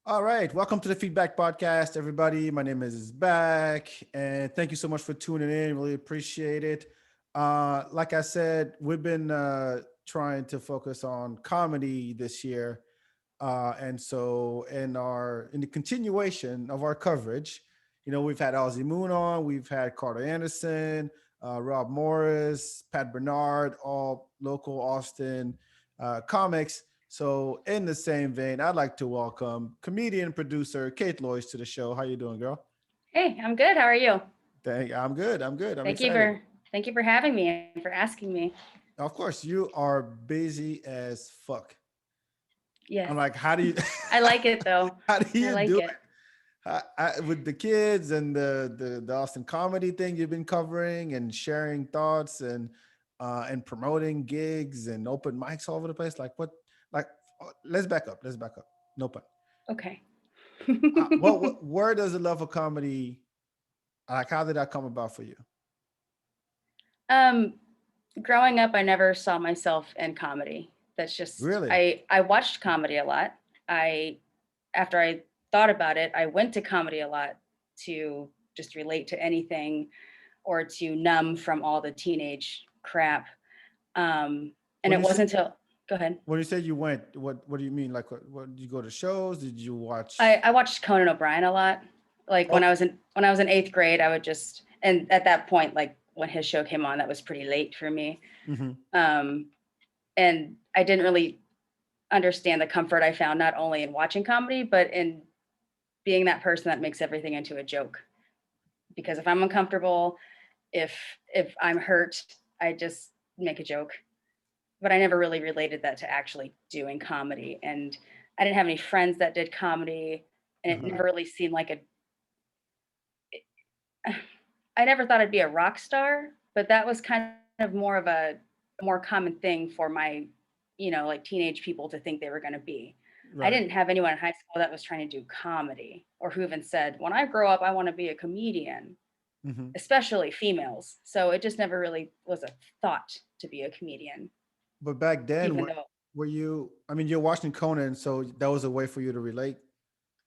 All right, welcome to the FeedBak podcast, everybody. My name is Back, and thank you so much for tuning in. Really appreciate it. Like I said, we've been trying to focus on comedy this year, and so in the continuation of our coverage, we've had Ozzy Moon on, we've had Carter Anderson, Rob Morris, Pat Bernard, all local Austin comics. So, in the same vein, I'd like to welcome comedian and producer Kate Loice to the show. How you doing, girl? Hey, I'm good. How are you? I'm good. I'm good. I'm Thank you excited. for thank you for having me and for asking me. Of course, you are busy as fuck. I'm Yes. like, how do you, I like it though. how do I you like do it. it? With the kids and the Austin comedy thing you've been covering and sharing thoughts and promoting gigs and open mics all over the place. Like what? Like, let's back up. Let's back up. No pun. Okay. Where does the love of comedy? Like, how did that come about for you? um Growing up I never saw myself in comedy. That's just Really? I watched comedy a lot. I After I thought about it, I went to comedy a lot to just relate to anything or to numb from all the teenage crap. And When it you say wasn't until go ahead. when you say you went, what do you mean? Like, what did you go to shows? Did you I, watch? I watched Conan O'Brien a lot. Like Okay. when I was in eighth grade, I would just and at that point, like when his show came on, that was pretty late for me. Hmm. Um, and I didn't really understand the comfort I found not only in watching comedy, but in being that person that makes everything into a joke. Because if I'm uncomfortable, if if I'm hurt, I just make a joke. But I never really related that to actually doing comedy. And I didn't have any friends that did comedy, and it Uh-huh. never really seemed like a I never thought I'd be a rock star, but that was kind of more of a more common thing for my, like teenage people to think they were going to be. I Right. didn't have anyone in high school that was trying to do comedy or who even said, when I grow up, I want to be a comedian, Hmm. especially females. So it just never really was a thought to be a comedian, But back then, even though, were you? I mean, you're watching Conan, so that was a way for you to relate.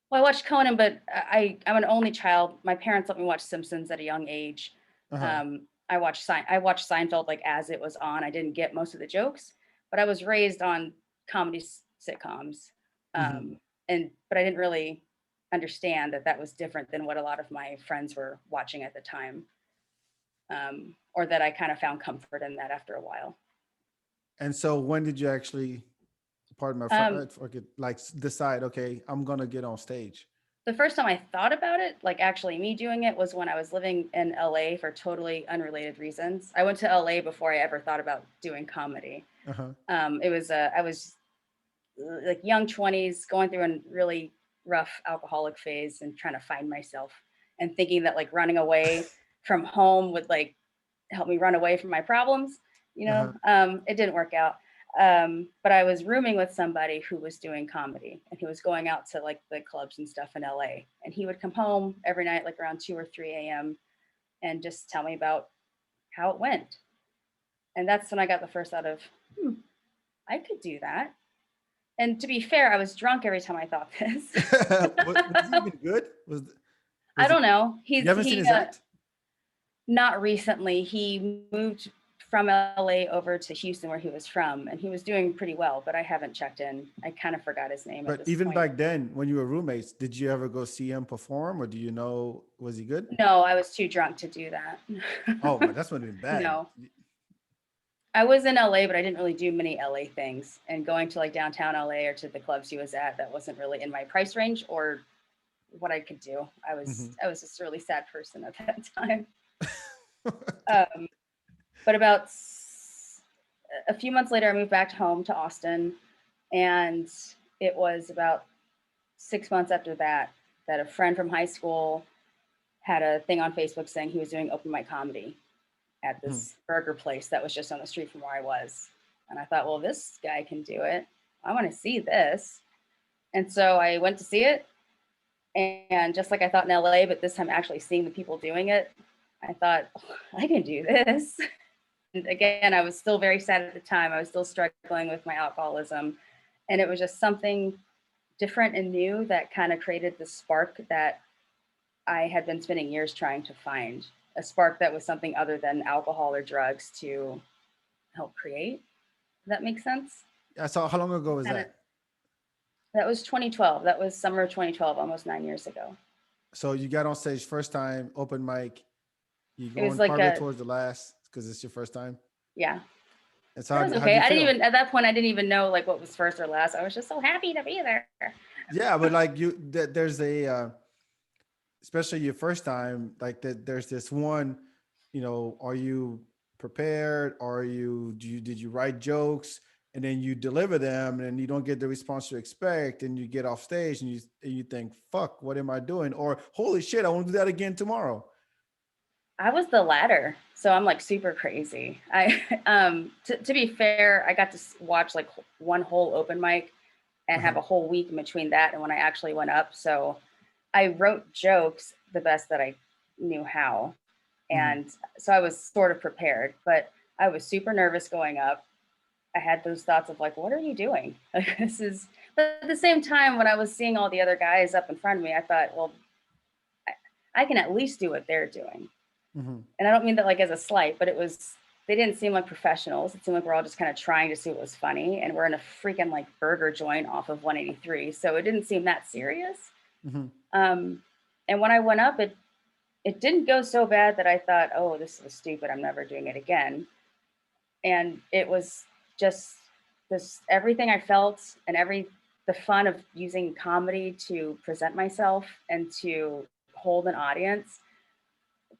well, I watched Conan, but I'm an only child. My parents let me watch Simpsons at a young age. Uh huh. I watched Seinfeld like as it was on. I didn't get most of the jokes, but I was raised on comedy sitcoms, Hmm. but I didn't really understand that that was different than what a lot of my friends were watching at the time, or that I kind of found comfort in that after a while. And so, when did you actually, pardon my Um, forget, like decide? Okay, I'm gonna get on stage. the first time I thought about it, like actually me doing it, was when I was living in LA for totally unrelated reasons. I went to LA before I ever thought about doing comedy. Uh huh. I was like young 20s, going through a really rough alcoholic phase and trying to find myself and thinking that like running away from home would like help me run away from my problems. Uh huh. It didn't work out. But I was rooming with somebody who was doing comedy and he was going out to like the clubs and stuff in LA. And he would come home every night, like around 2 or 3 a.m., and just tell me about how it went. And that's when I got the first thought of, I could do that. And to be fair, I was drunk every time I thought this. Was he even good? I Was he? don't know. You haven't seen his act? Not recently. He moved from LA over to Houston where he was from, and he was doing pretty well, but I haven't checked in. I kind of forgot his name at But this even point. back then, when you were roommates, did you ever go see him perform, or do you know was he good? No, I was too drunk to do that. Oh man, that's would have been bad. No. I was in LA, but I didn't really do many LA things. And going to like downtown LA or to the clubs he was at, that wasn't really in my price range or what I could do. Hmm. I was just a really sad person at that time. Um, but a few months later, I moved back home to Austin, and it was about 6 months after that that a friend from high school had a thing on Facebook saying he was doing open mic comedy at this burger place that was just on the street from where I was. And I thought, well, this guy can do it. I want to see this. And so I went to see it. And just like I thought in LA, but this time actually seeing the people doing it, I thought, oh, I can do this. And again, I was still very sad at the time. I was still struggling with my alcoholism. And it was just something different and new that kind of created the spark that I had been spending years trying to find, a spark that was something other than alcohol or drugs to help create. Does that make sense? Yeah. So how long ago was Kinda, that? that was 2012. That was summer of 2012, almost 9 years ago. So you got on stage first time, open mic. You It was going like probably a, towards the last because it's your first time. yeah, And so it was how do okay. you I didn't feel? even, at that point, I didn't even know like what was first or last. I was just so happy to be there. Yeah, but like there's a especially your first time, like that. There's this one, are you prepared? Did you write jokes and then you deliver them and you don't get the response you expect and you get off stage and you think, fuck, what am I doing? Or holy shit, I want to do that again tomorrow. I was the latter. So I'm like super crazy. To be fair, I got to watch like one whole open mic and Uh-huh. have a whole week in between that and when I actually went up. So I wrote jokes the best that I knew how. Hmm. And so I was sort of prepared, but I was super nervous going up. I had those thoughts of like, what are you doing? Like, this is, but at the same time, when I was seeing all the other guys up in front of me, I thought, well, I can at least do what they're doing. Hmm. And I don't mean that like as a slight, but they didn't seem like professionals. It seemed like we're all just kind of trying to see what was funny. And we're in a freaking like burger joint off of 183. So it didn't seem that serious. Hmm. Um, and when I went up, it didn't go so bad that I thought, oh, this was stupid. I'm never doing it again. And it was just this everything I felt and the fun of using comedy to present myself and to hold an audience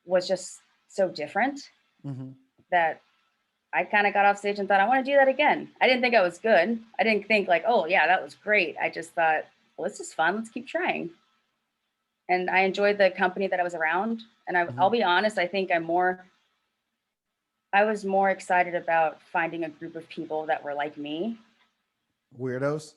was just so different Hmm. that I kind of got off stage and thought, I want to do that again. I didn't think I was good. I didn't think like, oh yeah, that was great. I just thought, well, this is fun. Let's keep trying. And I enjoyed the company that I was around. And Hmm. I'll be honest, I think I was more excited about finding a group of people that were like me. Weirdos.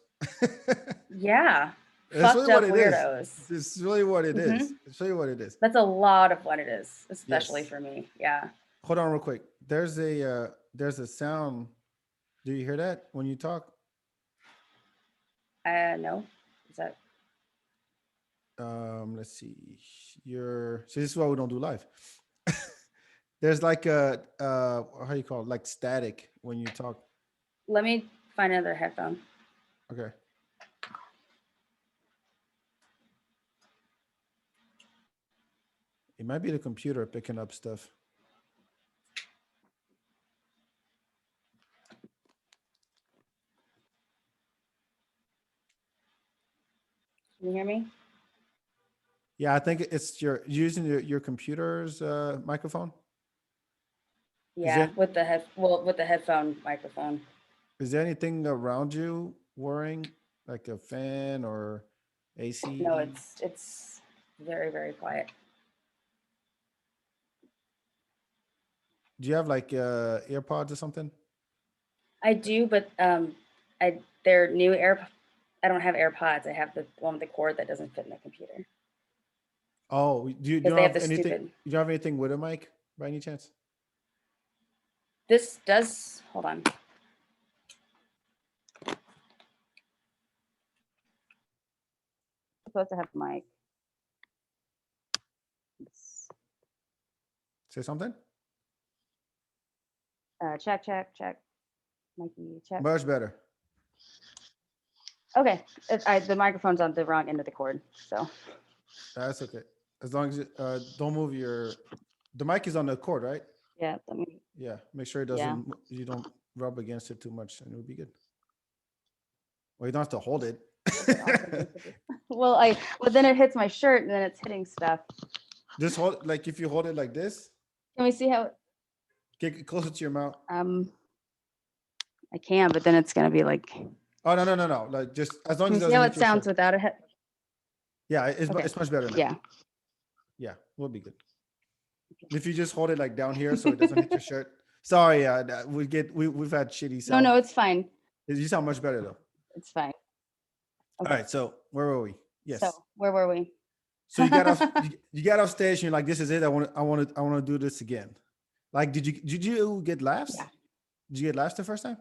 Yeah. That's really Fucked what up it is. weirdos. It's really what it is. Hmm. It's really what it is. That's a lot of what it is, especially Yes. for me. Yeah. Hold on real quick. There's a sound. Do you hear that when you talk? No. Is that Let's see. See, this is why we don't do live. There's like a how you call it? Like static when you talk. let me find another headphone. Okay. It might be the computer picking up stuff. Can you hear me? Yeah, I think it's using your computer's microphone. Is Yeah, there with the headphone microphone. is there anything around you whirring, like a fan or No, AC? it's very, very quiet. Do you have like AirPods or something? I do, but they're new air. I don't have AirPods. I have the one with the cord that doesn't fit in the computer Oh, you because don't they have have the anything? stupid. You don't have anything with a mic by any chance? This does. Hold on. I'm supposed to have a mic. Say something. Check, check, check. Mikey, check. Much better. Okay, the microphone's on the wrong end of the cord, so That's okay. As long as don't move the mic is on the cord, right? yeah. Let me. Yeah. Make sure it Yeah. doesn't you don't rub against it too much, and it'll be good. Well, you don't have to hold it. Well, then it hits my shirt and then it's hitting stuff. Just hold like if you hold it like this, Can we see how? get it closer to your mouth. I can, but then it's gonna be like. Oh no. Like just as long Can as you it see doesn't how hit it your sounds shirt. without a head? Yeah, Okay. it's much better now. Yeah. Yeah, we'll be good. If you just hold it like down here so it doesn't hit your shirt. Sorry, we've had shitty sound. No, it's fine. You sound much better though. It's fine. All right, so where were we? So Yes. where were we? So you got off you got off stage and you're like, this is it. I want to do this again. Like, did you get laughs? Yeah. Did you get laughs the first time?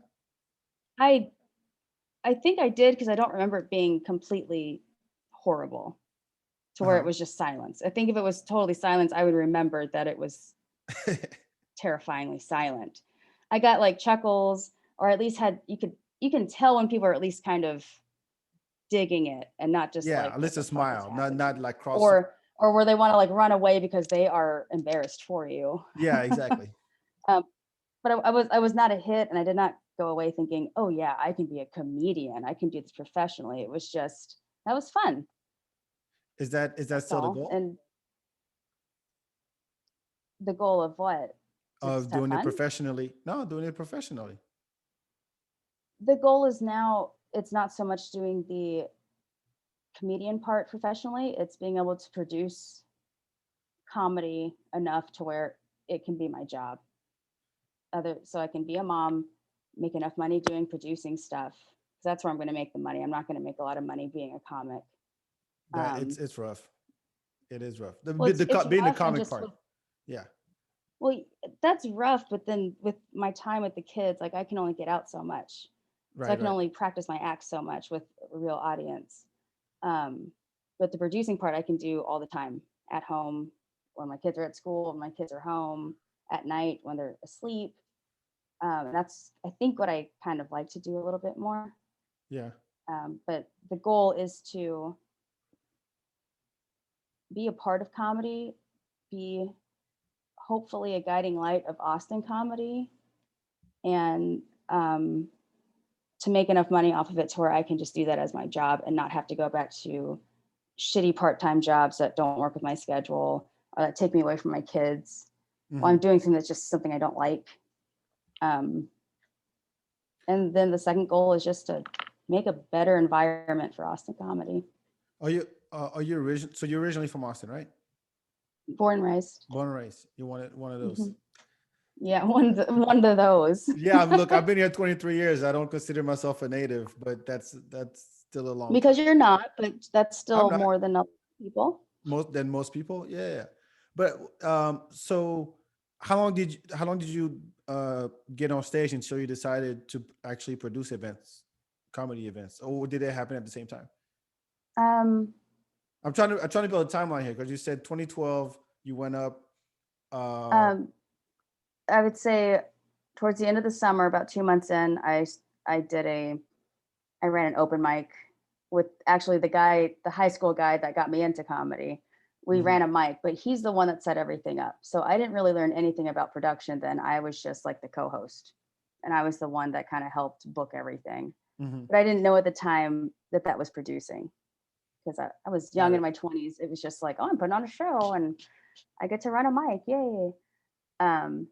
I I think I did because I don't remember it being completely horrible to where it Uh-huh. was just silence. I think if it was totally silence, I would remember that it was terrifyingly silent. I got like chuckles, or at least had you can tell when people are at least kind of digging it and not just Yeah, like at what least a the fuck is smile, happening, not like cross. or where they want to like run away because they are embarrassed for you. Yeah, exactly. um, but I was not a hit, and I did not go away thinking, oh yeah, I can be a comedian, I can do this professionally. It was just that was fun. Is that That's still the all. goal And the goal of what? To of just have doing it fun. professionally? No, doing it professionally. The goal is now it's not so much doing the comedian part professionally, it's being able to produce comedy enough to where it can be my job. So I can be a mom, make enough money doing producing stuff. 'Cause that's where I'm going to make the money. I'm not going to make a lot of money being a comic. That Um, it's rough. It is rough. well, it's Being the rough, and comic just part. with Yeah. well, that's rough. But then with my time with the kids, like I can only get out so much, so I Right. can Right. only practice my act so much with a real audience. Um, but the producing part I can do all the time at home when my kids are at school, when my kids are home, at night when they're asleep. That's I think what I kind of like to do a little bit more. Yeah. But the goal is to be a part of comedy, be hopefully a guiding light of Austin comedy, and to make enough money off of it to where I can just do that as my job and not have to go back to shitty part-time jobs that don't work with my schedule or that take me away from my kids while I'm Hmm. doing something that's just something I don't like. Um, and then the second goal is just to make a better environment for Austin comedy. Are you original? So you're originally from Austin, right? Born and raised. Born and raised. You wanted one of those. Mhm. Yeah, one of those. Yeah. Look, I've been here 23 years. I don't consider myself a native, but that's still a long time. Because you're not, but that's I'm still not more than other people. most people. Yeah. Yeah. But so how long did you get on stage until you decided to actually produce events, comedy events, or did it happen at the same time? Um, I'm trying to build a timeline here because you said 2012 you went up. Uh, um, I would say towards the end of the summer, about 2 months in, I did I ran an open mic with actually the high school guy that got me into comedy. We mhm, ran a mic, but he's the one that set everything up. So I didn't really learn anything about production then. I was just like the co-host, and I was the one that kind of helped book everything. mhm. But I didn't know at the time that that was producing because I was Got young in it. my 20s. It was just like, oh, I'm putting on a show and I get to run a mic. Yay. Um,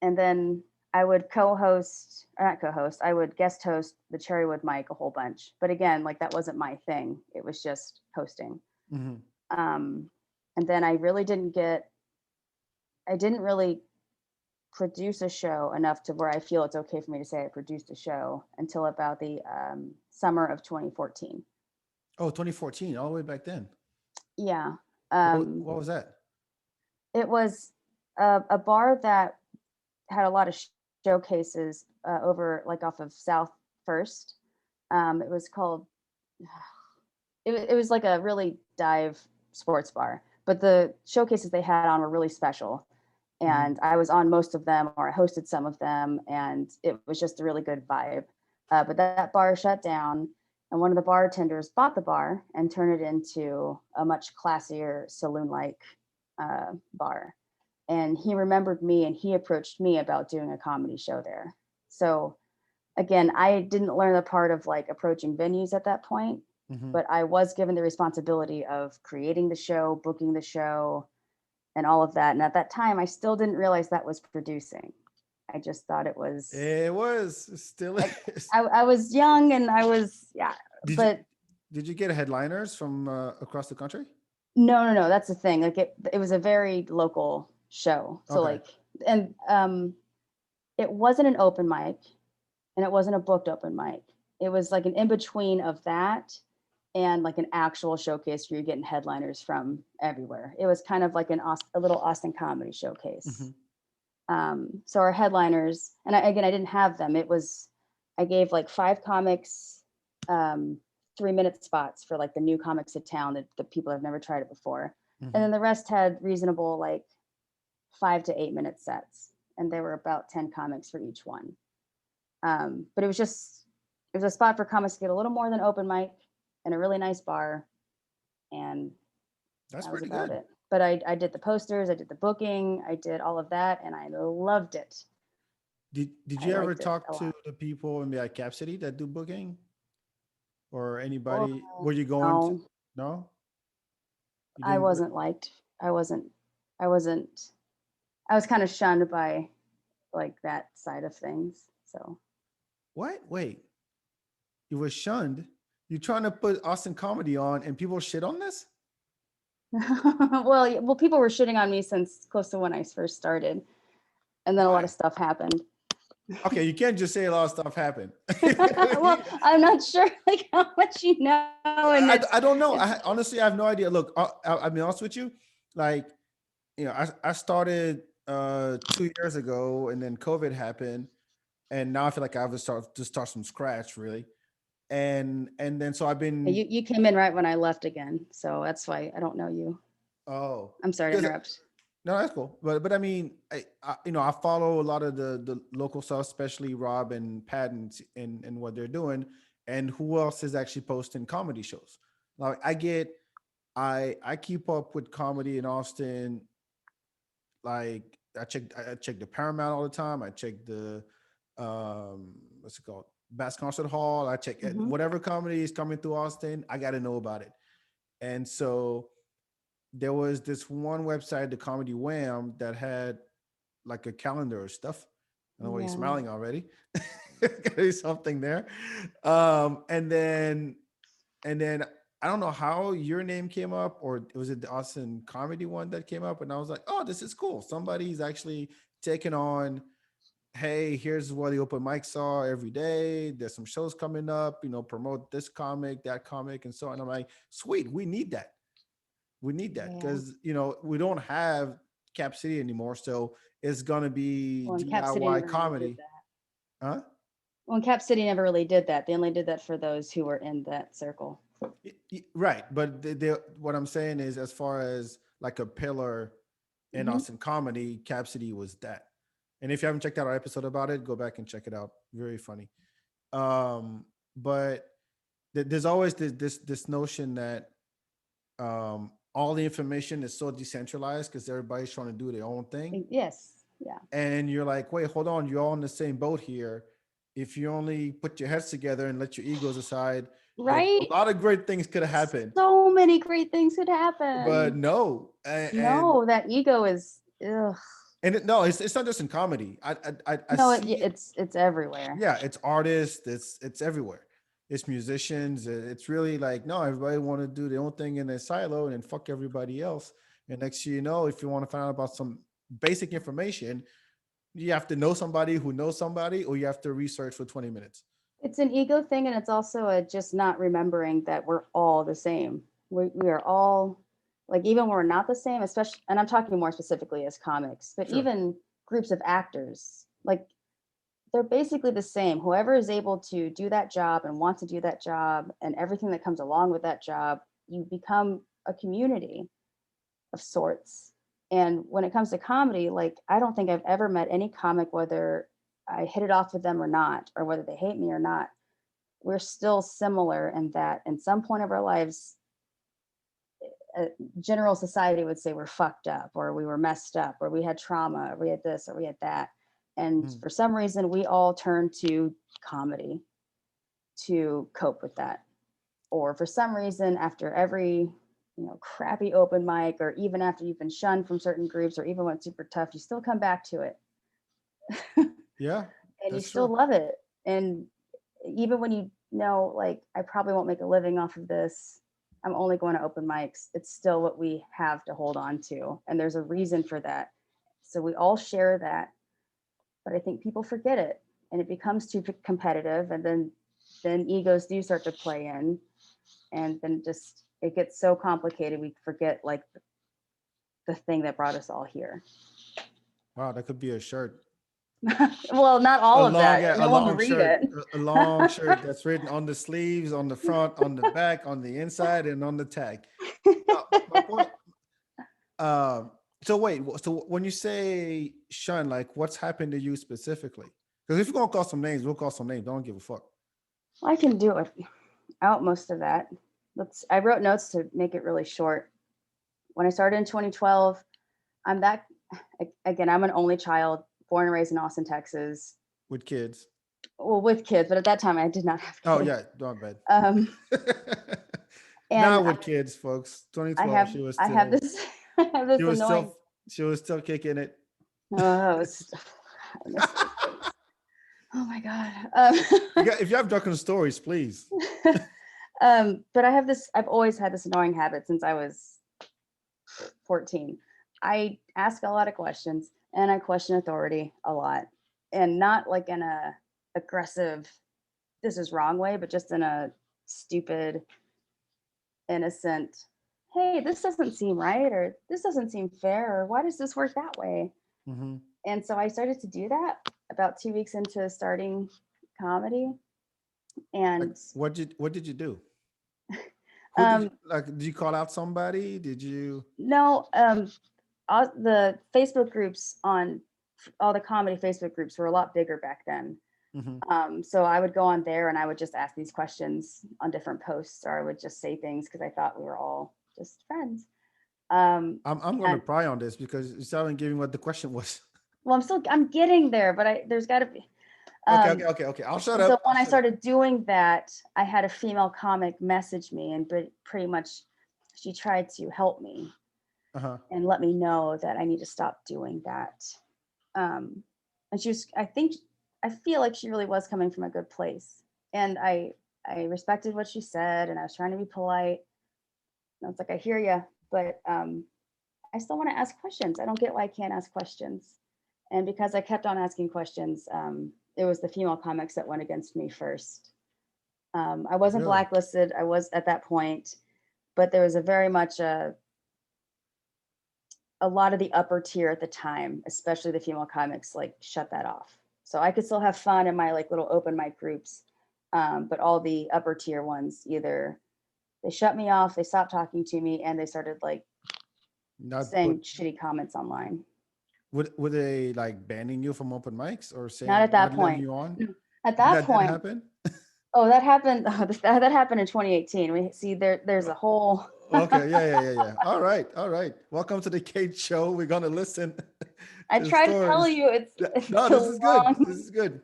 and then I would co-host, or not co-host, I would guest host the Cherrywood mic a whole bunch. But again, like that wasn't my thing. It was just hosting. Mhm. Um, and then I didn't really produce a show enough to where I feel it's okay for me to say I produced a show until about the summer of 2014. Oh, 2014, all the way back then. Yeah. Um, What was that? it was a bar that had a lot of showcases over like off of South First. It was called. It was like a really dive sports bar, but the showcases they had on were really special, Mhm. and I was on most of them, or I hosted some of them, and it was just a really good vibe. But that bar shut down, and one of the bartenders bought the bar and turned it into a much classier saloon-like bar. And he remembered me, and he approached me about doing a comedy show there. So again, I didn't learn the part of like approaching venues at that point, Mhm. but I was given the responsibility of creating the show, booking the show, and all of that. And at that time, I still didn't realize that was producing. I just thought it was It was it still like is. I was young and I was, yeah, Did you but did you get headliners from across the country? no, that's the thing. Like it was a very local show. So Okay. like, and it wasn't an open mic and it wasn't a booked open mic. It was like an in between of that and like an actual showcase where you're getting headliners from everywhere. It was kind of like a little Austin comedy showcase. Mhm. So our headliners, and again, I didn't have them. It was I gave like 5 comics 3-minute spots for like the new comics of town, that the people have never tried it before. And then the rest had reasonable like 5 to 8 minute sets. And there were about 10 comics for each one. But it was a spot for comics to get a little more than open mic in a really nice bar. And That's that was pretty about good. it. But I did the posters, I did the booking, I did all of that, and I loved it. Did I you ever liked it talk a to lot. the people in the Cap City that do booking or anybody? Oh, Were you going to? no, No, you I didn't go. wasn't liked. I wasn't, I wasn't, I was kind of shunned by like that side of things. So, What? Wait, you were shunned. You're trying to put Austin comedy on, and people shit on this? well, people were shitting on me since close to when I first started. And then a lot Why? of stuff happened. Okay, you can't just say a lot of stuff happened. Well, I'm not sure like how much you know. And I don't know. it's, Honestly, I have no idea. Look, I'll be honest with you. Like, I started 2 years ago, and then COVID happened, and now I feel like I have to start from scratch, really. And then so I've been you came in right when I left again. So that's why I don't know you. oh I'm sorry to because interrupt. no, that's cool. But I mean, I follow a lot of the local stuff, especially Rob and Pat and what they're doing, and who else is actually posting comedy shows. Like I keep up with comedy in Austin. Like I check the Paramount all the time. I check the what's it called, Bass Concert Hall. I check Hmm. whatever comedy is coming through Austin. I got to know about it. And so there was this one website, the Comedy Wham, that had like a calendar of stuff. I don't know why you're Yeah. smiling already. Gotta be something there. And then I don't know how your name came up, or was it the Austin comedy one that came up? And I was like, oh, this is cool. Somebody's actually taking on, hey, here's what the open mics are every day. There's some shows coming up, promote this comic, that comic, and so on. I'm like, sweet, we need that. We need that Yeah. because we don't have Cap City anymore. So it's gonna be Well, and Cap City DIY never really did comedy. that. Huh? Well, and Cap City never really did that. They only did that for those who were in that circle. Right, but what I'm saying is, as far as like a pillar in Hmm. Austin comedy, Cap City was that. And if you haven't checked out our episode about it, go back and check it out. Very funny. But there's always this notion that all the information is so decentralized because everybody's trying to do their own thing. Yes. Yeah. And you're like, wait, hold on, you're all in the same boat here. If you only put your heads together and let your egos aside, a Right. lot of great things could have happened. So many great things could But happen. no, No, that ego is ugh. no, it's not just in comedy. I No, see it. it's everywhere. Yeah, it's artists, it's everywhere. It's musicians. It's really like, no, everybody want to do their own thing in their silo and then fuck everybody else. And next thing you know, if you want to find out about some basic information, you have to know somebody who knows somebody, or you have to research for 20 minutes. It's an ego thing, and it's also a just not remembering that we're all the same. We are all like, even when we're not the same, especially, and I'm talking more specifically as comics, but Sure. even groups of actors, like they're basically the same. Whoever is able to do that job and want to do that job and everything that comes along with that job, you become a community of sorts. And when it comes to comedy, like I don't think I've ever met any comic, whether I hit it off with them or not, or whether they hate me or not, we're still similar in that in some point of our lives, uh, general society would say we're fucked up, or we were messed up, or we had trauma, or we had this, or we had that. And Mhm. for some reason, we all turn to comedy to cope with that. Or for some reason, after every crappy open mic, or even after you've been shunned from certain groups, or even when it's super tough, you still come back to it Yeah, and you that's still true. love it. And even when you know, like, I probably won't make a living off of this, I'm only going to open mics, it's still what we have to hold on to. And there's a reason for that. So we all share that. But I think people forget it, and it becomes too competitive. And then egos do start to play in. And then just it gets so complicated, we forget like the thing that brought us all here. Wow, that could be a shirt. Well, not all A of long, that. yeah, a No one will long read shirt, it. a long shirt that's written on the sleeves, on the front, on the back, on the inside, and on the tag. My point. Um, so wait, so when you say shun, like what's happened to you specifically? Because if you're gonna call some names, we'll call some names. Don't give a fuck. I can do it out most of that. I wrote notes to make it really short. When I started in 2012, I'm that again, I'm an only child, born and raised in Austin, Texas. With kids. Well, with kids, but at that time I did not have Oh kids. yeah, not bad. Um, Now and with kids, folks. I 2012, have I have this I have she this was annoying. still she was still kicking it. Oh, I miss those days. Oh my god. If you have darker stories, please. But I've always had this annoying habit since I was 14. I ask a lot of questions and I question authority a lot. And not like in a aggressive, this is wrong way, but just in a stupid, innocent, hey, this doesn't seem right, or this doesn't seem fair, or why does this work that way? Hmm. And so I started to do that about 2 weeks into starting comedy. Like, And what did you do? Who did you um, like? Did you call out somebody? Did you? no, the Facebook groups on all the comedy Facebook groups were a lot bigger back then. Hmm. So I would go on there and I would just ask these questions on different posts, or I would just say things because I thought we were all just friends. I'm going to And pry on this because you still haven't given what the question was. well, I'm getting there, but there's got to be. Okay, okay, Um, okay, okay. I'll shut and so up. I'll when I shut up. started doing that, I had a female comic message me, and pretty much she tried to help me Uh huh. and let me know that I need to stop doing that. Um, and I feel like she really was coming from a good place. And I respected what she said and I was trying to be polite. And I was like, I hear you, but I still want to ask questions. I don't get why I can't ask questions. And because I kept on asking questions, it was the female comics that went against me first. I wasn't Really? blacklisted. I was at that point, but there was a very much a lot of the upper tier at the time, especially the female comics, like shut that off. So I could still have fun in my like little open mic groups, but all the upper tier ones either they shut me off, they stopped talking to me, and they started like Not put. saying shitty comments online. Would they like banning you from open mics or Not saying at not that letting point. you on? At that That did point, happen. oh, that happened. That happened in 2018. We see there's a whole. Okay. Yeah. Yeah. Yeah. Yeah. All right. All right. Welcome to the Kate Show. We're gonna listen I to try to tell stories. you it's No, a this is good. This long. is good.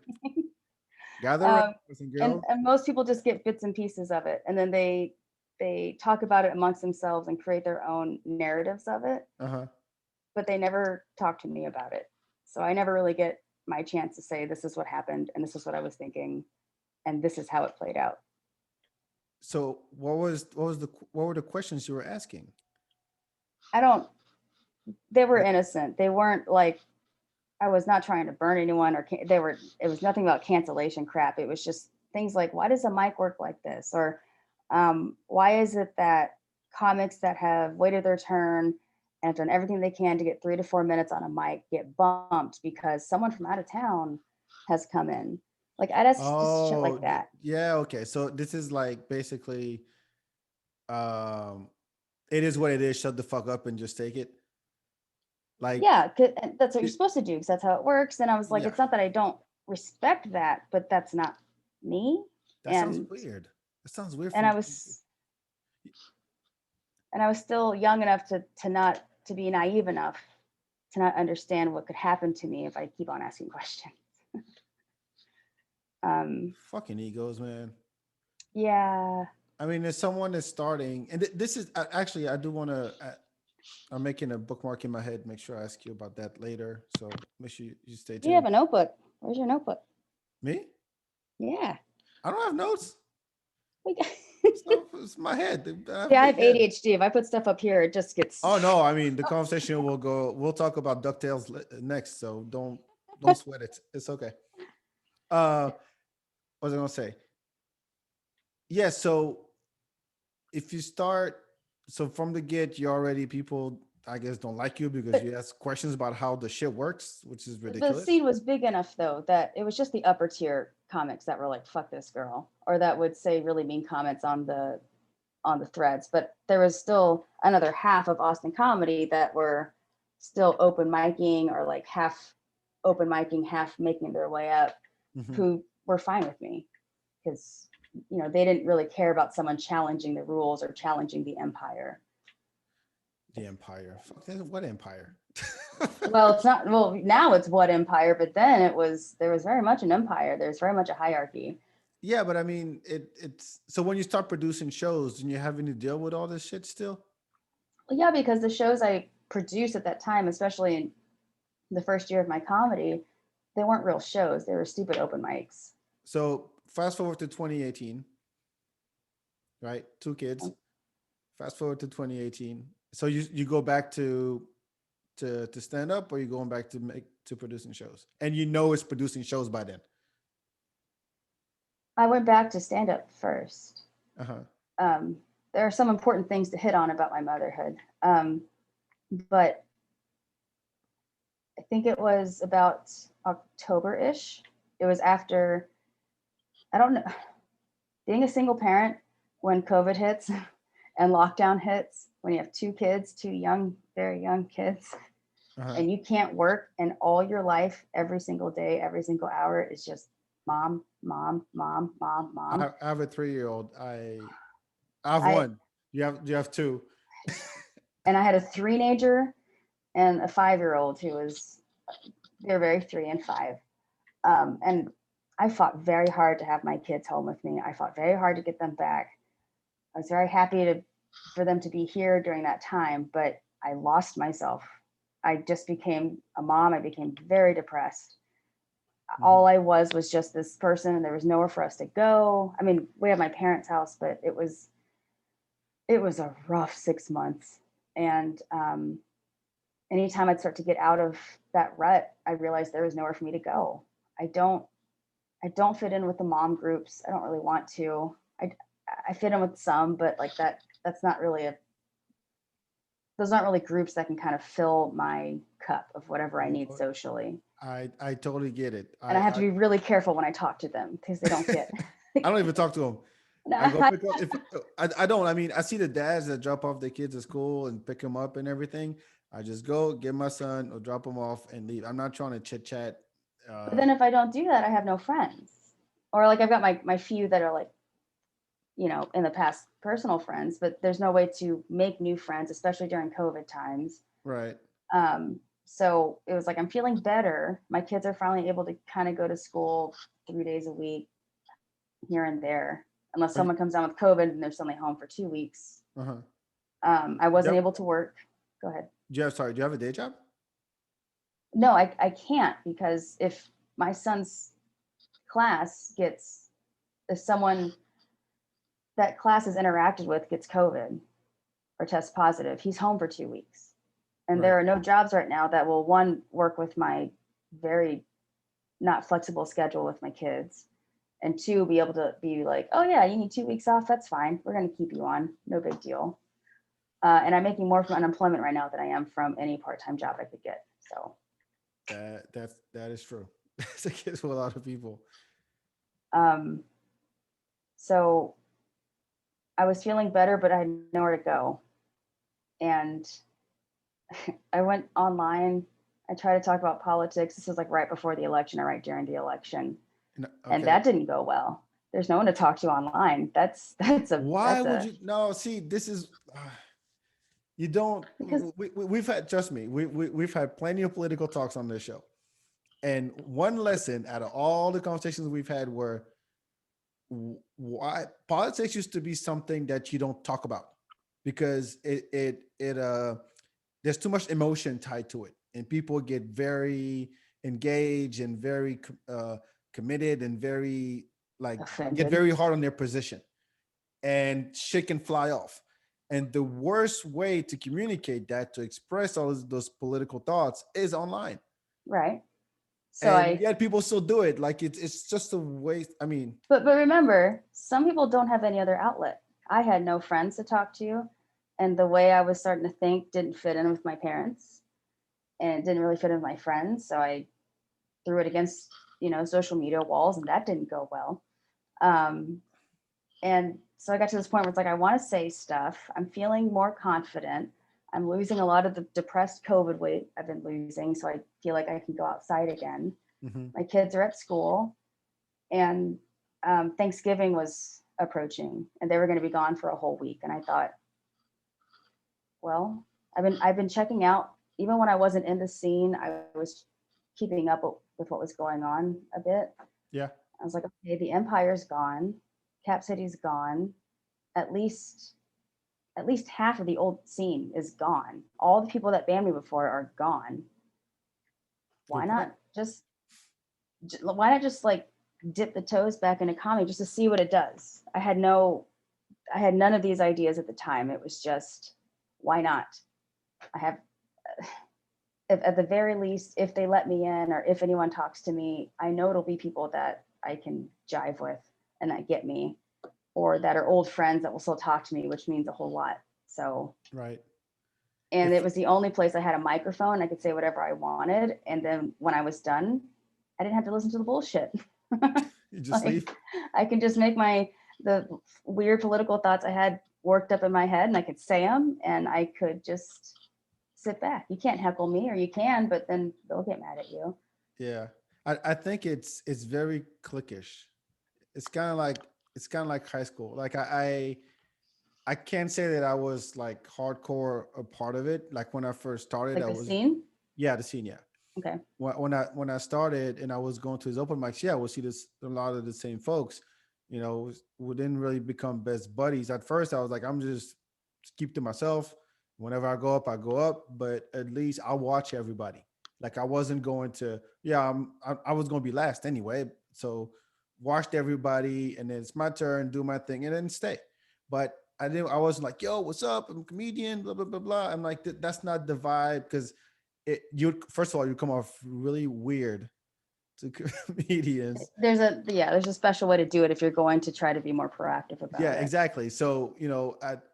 Gather around, Um, boys and and girls. most people just get bits and pieces of it, and then they talk about it amongst themselves and create their own narratives of it, Uh huh. but they never talk to me about it. So I never really get my chance to say this is what happened and this is what I was thinking and this is how it played out. So what were the questions you were asking? I don't. They were Like, innocent. They weren't like I was not trying to burn anyone or they were. It was nothing about cancellation crap. It was just things like why does a mic work like this, or why is it that comics that have waited their turn and have done everything they can to get 3 to 4 minutes on a mic get bumped because someone from out of town has come in. Like I just shit like that. yeah. Okay. So this is like basically, um, it is what it is. Shut the fuck up and just take it. Like, Yeah, that's what you're it, supposed to do because that's how it works. And I was like, yeah. it's not that I don't respect that, but that's not me. That sounds And weird. That sounds weird and from. I was and I was still young enough to not to be naive enough to not understand what could happen to me if I keep on asking questions. Um, Fucking egos, man. yeah, I mean, there's someone that's starting, and this is actually, I do want to. I'm making a bookmark in my head. Make sure I ask you about that later. So make sure you stay you have tuned. a notebook. Where's your notebook? Me? Yeah, I don't have notes. we got. Stuff is my head. I have a See, I have big head. ADHD. If I put stuff up here, it just gets. Oh no, I mean the conversation will go. We'll talk about Ducktales next, so don't sweat it. It's okay. What was I gonna say? Yeah. So if you start, so from the get, you already people I guess don't like you because But you ask questions about how the shit works, which is the ridiculous. scene was big enough though that it was just the upper tier comics that were like, fuck this girl, or that would say really mean comments on the threads. But there was still another half of Austin comedy that were still open micing or like half open micing, half making their way up, Mhm. who were fine with me because they didn't really care about someone challenging the rules or challenging the empire. The empire. Fuck that. What empire? Well, it's not, well, now it's what empire, but then there was very much an empire. There's very much a hierarchy. Yeah, but I mean, it's so when you start producing shows, and you having to deal with all this shit still. Well, yeah, because the shows I produced at that time, especially in the first year of my comedy, they weren't real shows. They were stupid open mics. So fast forward to 2018, right? Two kids. Fast forward to 2018. So you go back to stand up, or you going back to producing shows, and it's producing shows by then. I went back to stand up first. Uh huh. Um, there are some important things to hit on about my motherhood. But I think it was about October-ish. It was after, I don't know, being a single parent when COVID hits and lockdown hits, when you have two kids, two young, very young kids, Uh-huh. and you can't work, and all your life, every single day, every single hour is just mom, mom, mom, mom, mom. I have a 3-year-old. I have I one. You have two. and I had a three-nager and a 5-year-old who was, they're very 3 and 5. And I fought very hard to have my kids home with me. I fought very hard to get them back. I was very happy for them to be here during that time, but I lost myself. I just became a mom. I became very depressed. All I was just this person, and there was nowhere for us to go. I mean, we have my parents' house, but it was a rough 6 months. And anytime I'd start to get out of that rut, I realized there was nowhere for me to go. I don't fit in with the mom groups. I don't really want to. I fit in with some, but like that's not really those aren't really groups that can kind of fill my cup of whatever I need Mhm. socially. I totally get it. And I have to be really careful when I talk to them because they don't get. I don't even talk to them. I go pick up if I don't. I mean, I see the dads that drop off their kids at school and pick them up and everything. I just go get my son or drop him off and leave. I'm not trying to chit chat. But then if I don't do that, I have no friends. Or like I've got my few that are like, in the past personal friends, but there's no way to make new friends, especially during COVID times. Right. So it was like, I'm feeling better. My kids are finally able to kind of go to school 3 days a week here and there, unless Are you, someone comes down with COVID and they're suddenly home for 2 weeks. uh-huh. I wasn't Yep. able to work. Go ahead. Do you have a day job? No, I can't, because if my son's class gets, if someone that class has interacted with gets COVID or tests positive, he's home for 2 weeks. And Right. there are no jobs right now that will, one, work with my very not flexible schedule with my kids, and two, be able to be like, oh yeah, you need 2 weeks off, that's fine, we're going to keep you on, no big deal. And I'm making more from unemployment right now than I am from any part-time job I could get. So That is true. That's the case for a lot of people. um so I was feeling better, but I had nowhere to go. And I went online. I tried to talk about politics. This was like right before the election or right during the election. And Okay. that didn't go well. There's no one to talk to online. Why would you? No, see, this is you don't. Because We've had, trust me, we've had plenty of political talks on this show, and one lesson out of all the conversations we've had were why politics used to be something that you don't talk about because it there's too much emotion tied to it, and people get very engaged and very committed and very like get offended. very hard on their position, and shit can fly off. And the worst way to communicate that, to express all those political thoughts, is online. Right. So And yet people still do it. Like it's just a waste. I mean, but remember, some people don't have any other outlet. I had no friends to talk to. and the way I was starting to think didn't fit in with my parents, and it didn't really fit in with my friends. So I threw it against, social media walls, and that didn't go well. Um, and so I got to this point where it's like, I want to say stuff. I'm feeling more confident. I'm losing a lot of the depressed COVID weight I've been losing. So I feel like I can go outside again. Mm-hmm. My kids are at school, and Thanksgiving was approaching, and they were going to be gone for a whole week. And I thought, well, I've been checking out. Even when I wasn't in the scene, I was keeping up with what was going on a bit. Yeah. I was like, okay, the Empire's gone, Cap City's gone, at least half of the old scene is gone. All the people that banned me before are gone. Why Good point. not just like dip the toes back into comedy just to see what it does? I had none of these ideas at the time. It was just, why not? I have, if, at the very least, if they let me in or if anyone talks to me, I know it'll be people that I can jive with and that get me, or that are old friends that will still talk to me, which means a whole lot. So, Right. and If it was the only place I had a microphone. I could say whatever I wanted. And then when I was done, I didn't have to listen to the bullshit. you just Like, leave. I can just make the weird political thoughts I had worked up in my head, and I could say them, and I could just sit back. You can't heckle me, or you can, but then they'll get mad at you. Yeah. I think it's very cliquish. It's kind of like high school. Like I can't say that I was like hardcore a part of it. Like when I first started, Like I the was, scene. yeah, the scene, yeah. Okay. When I started and I was going to his open mics, yeah, we'll see this a lot of the same folks. We didn't really become best buddies. At first, I was like, I'm just keep to myself. Whenever I go up, I go up. But at least I watch everybody. Like I wasn't going to, yeah, I was going to be last anyway. So watched everybody, and then it's my turn, do my thing, and then stay. But I didn't. I wasn't like, yo, what's up? I'm a comedian. Blah blah blah blah. I'm like, that's not the vibe because you first of all you come off really weird to comedians. There's a special way to do it if you're going to try to be more proactive Yeah, about it. exactly. So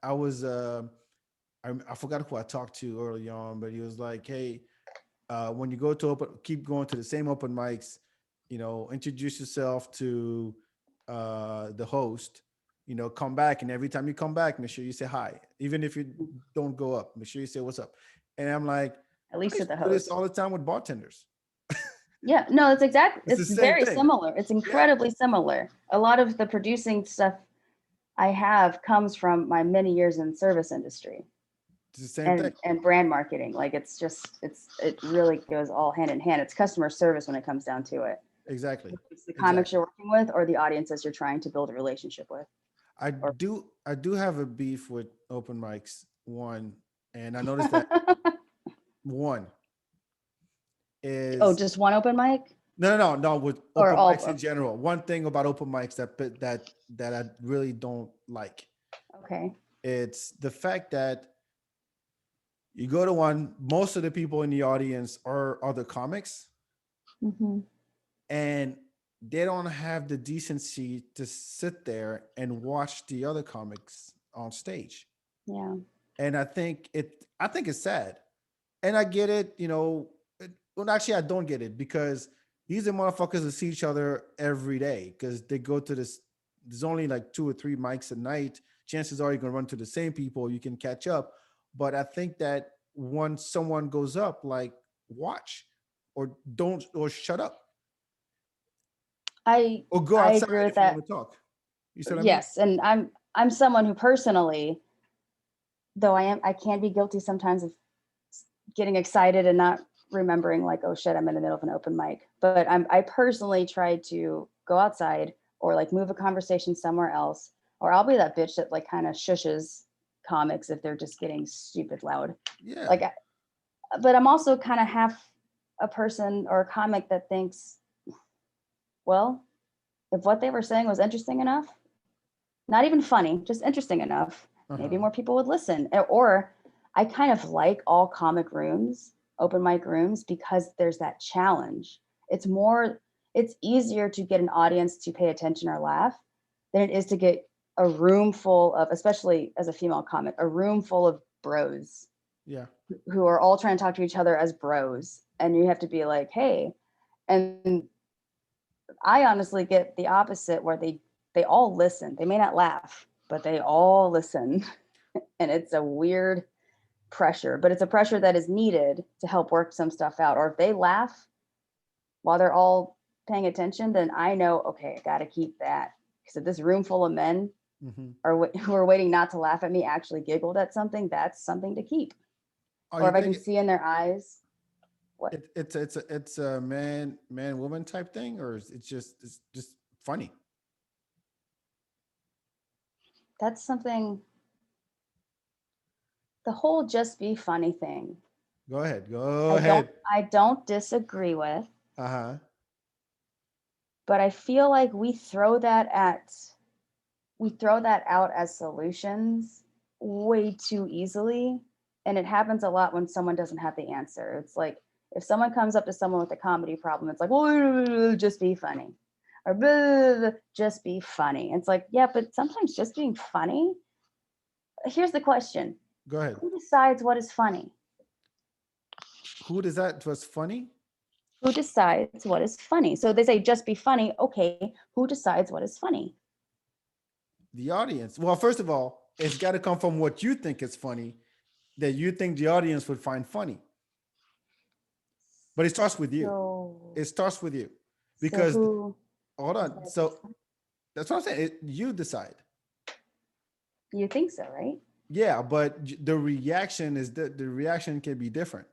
I was I forgot who I talked to early on, but he was like, hey, when you go to keep going to the same open mics, introduce yourself to the host. Come back, and every time you come back, make sure you say hi, even if you don't go up. Make sure you say what's up. And I'm like, At I least to used the to do this host. all the time with bartenders. Yeah, no, It's the it's same very thing. similar. It's Yeah, incredibly similar. A lot of the producing stuff I have comes from my many years in service industry it's the same thing. and brand marketing. Like it really goes all hand in hand. It's customer service when it comes down to it. Exactly. It's the comics Exactly. you're working with or the audiences you're trying to build a relationship with. Or I do have a beef with open mics. One, and I noticed that one oh, is just one open mic no with or open all? mics in general. One thing about open mics that I really don't like. Okay. It's the fact that you go to one, most of the people in the audience are other comics, Hmm. and they don't have the decency to sit there and watch the other comics on stage. Yeah. And I think it's sad. And I get it, well, actually I don't get it because these are motherfuckers that see each other every day because they go to this. There's only like 2 or 3 mics a night. Chances are you're gonna run to the same people. You can catch up. But I think that once someone goes up, like watch or don't or shut up I or go I outside agree with if you that. want to talk. You see what I mean? Yes, and I'm someone who personally, though I can be guilty sometimes of getting excited and not remembering, like, oh shit, I'm in the middle of an open mic. But I personally try to go outside or like move a conversation somewhere else, or I'll be that bitch that like kind of shushes comics if they're just getting stupid loud. Yeah. Like, but I'm also kind of half a person or a comic that thinks, well, if what they were saying was interesting enough, not even funny, just interesting enough, maybe Uh-huh. more people would listen. Or I kind of like all comic rooms, open mic rooms, because there's that challenge. It's more, it's easier to get an audience to pay attention or laugh than it is to get a room full of, especially as a female comic, a room full of bros Yeah. who are all trying to talk to each other as bros. And you have to be like, hey, and I honestly get the opposite where they all listen. They may not laugh, but they all listen. And it's a weird pressure, but it's a pressure that is needed to help work some stuff out. Or if they laugh while they're all paying attention, then I know, okay, I got to keep that. Because if this room full of men who are waiting not to laugh at me actually giggled at something, that's something to keep. Oh, Or you if I can think see in their eyes, what? it's a man woman type thing, or it's just funny? That's something, the whole just be funny thing. Go ahead. Go ahead. I don't disagree with, Uh-huh. but I feel like we throw that out as solutions way too easily. And it happens a lot when someone doesn't have the answer. It's like if someone comes up to someone with a comedy problem, it's like, well, just be funny. Or just be funny. It's like, yeah, but sometimes just being funny. Here's the question. Go ahead. Who decides what is funny? Who does that was funny? Who decides what is funny? So they say just be funny. Okay, who decides what is funny? The audience. Well, first of all, it's got to come from what you think is funny, that you think the audience would find funny. But it starts with you. So, It starts with you. so Because who hold on. decides what's So funny? that's what I'm saying. You decide. You think so, right? Yeah, but the reaction is the reaction can be different.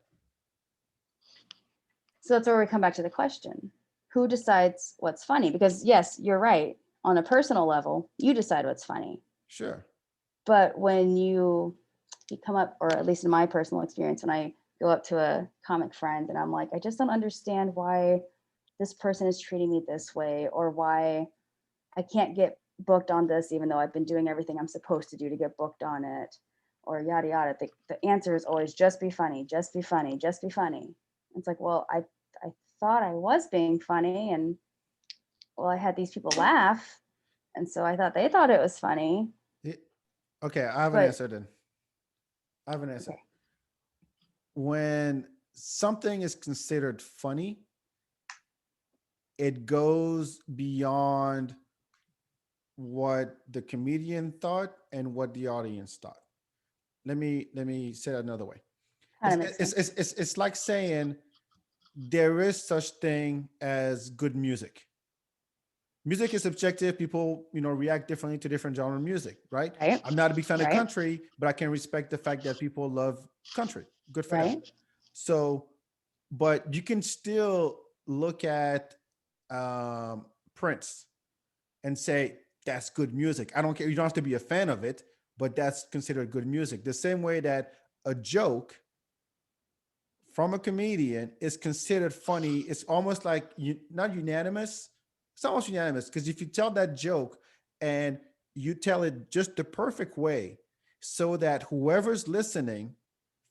So that's where we come back to the question. Who decides what's funny? Because yes, you're right. On a personal level, you decide what's funny. Sure. But when you come up, or at least in my personal experience, when I go up to a comic friend and I'm like, I just don't understand why this person is treating me this way, or why I can't get booked on this, even though I've been doing everything I'm supposed to do to get booked on it, or yada yada. The answer is always just be funny, just be funny, just be funny. It's like, well, I thought I was being funny, and well, I had these people laugh, and so I thought they thought it was funny. Okay, I have an But answer then. I have an answer. okay, When something is considered funny, it goes beyond what the comedian thought and what the audience thought. Let me say it another way. kind of makes sense. It's like saying there is such thing as good music. Music is subjective. People, react differently to different genre of music, right? Right, I'm not a big fan of right, country, but I can respect the fact that people love country. Good for them. right. So, but you can still look at Prince and say that's good music. I don't care. You don't have to be a fan of it, but that's considered good music. The same way that a joke from a comedian is considered funny. It's almost like not unanimous. It's almost unanimous because if you tell that joke and you tell it just the perfect way so that whoever's listening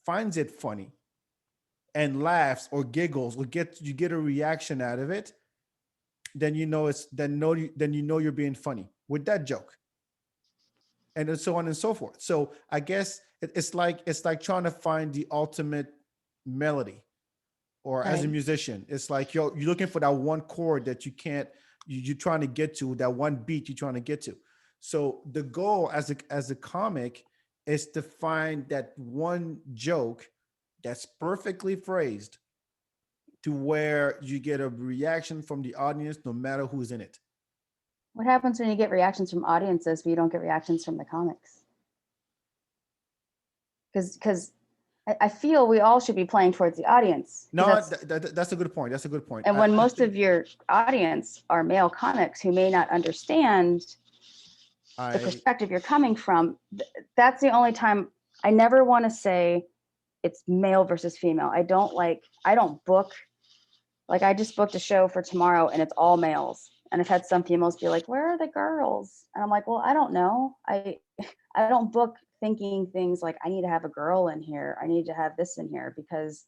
finds it funny and laughs or giggles or you get a reaction out of it, then you know you're being funny with that joke, and so on and so forth. So I guess it's like trying to find the ultimate melody, or as a Right. musician, it's like you're looking for that one chord that you can't you're trying to get to, that one beat you're trying to get to. So the goal as a comic is to find that one joke that's perfectly phrased to where you get a reaction from the audience no matter who's in it. What happens when you get reactions from audiences, but you don't get reactions from the comics? Because I feel we all should be playing towards the audience. No, that's a good point. That's a good point. And I, when I most think of your audience are male comics who may not understand the I perspective you're coming from, that's the only time. I never want to say it's male versus female. I don't book, like I just booked a show for tomorrow and it's all males. And I've had some females be like, where are the girls? And I'm like, well, I don't know. I don't book thinking things like I need to have a girl in here. I need to have this in here, because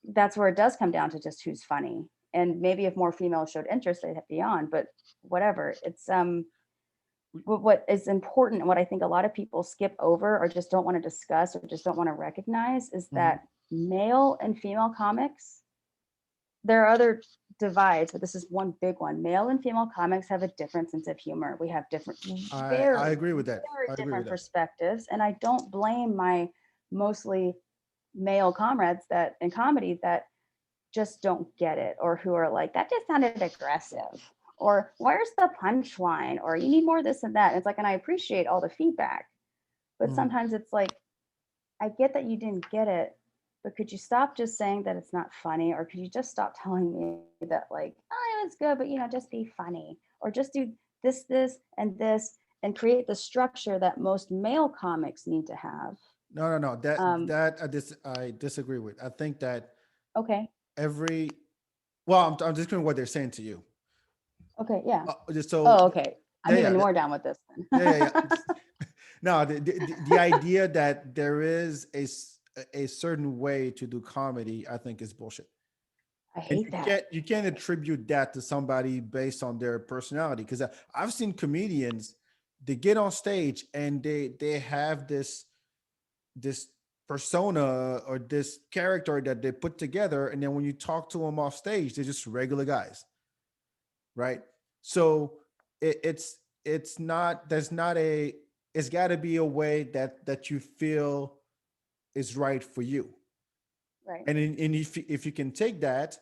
that's where it does come down to just who's funny. And maybe if more females showed interest, they'd be on, but whatever. It's what is important, and what I think a lot of people skip over or just don't want to discuss or just don't want to recognize, is Mhm. that male and female comics, there are other divides, but this is one big one. Male and female comics have a different sense of humor. We have different, I very, agree with that. very I agree with different that. perspectives. And I don't blame my mostly male comrades that in comedy that just don't get it, or who are like, that just sounded aggressive, or where's the punchline, or you need more this and that. And it's like, and I appreciate all the feedback, but Mhm. sometimes it's like, I get that you didn't get it, but could you stop just saying that it's not funny? Or could you just stop telling me that, like, oh, it was good, but just be funny, or just do this, and create the structure that most male comics need to have. No, no, no. Um, I disagree with. I think that okay. every well, I'm just going what they're saying to you. Okay. Yeah. So Oh, okay. yeah, I'm yeah, even more down with this yeah, yeah, then. yeah. No, the idea that there is a certain way to do comedy, I think is bullshit. I And hate that. you can't attribute that to somebody based on their personality. Because I've seen comedians, they get on stage and they have this persona or this character that they put together, and then when you talk to them off stage, they're just regular guys, right? So it's not there's not a it's got to be a way that you feel is right for you. Right. And if you can take that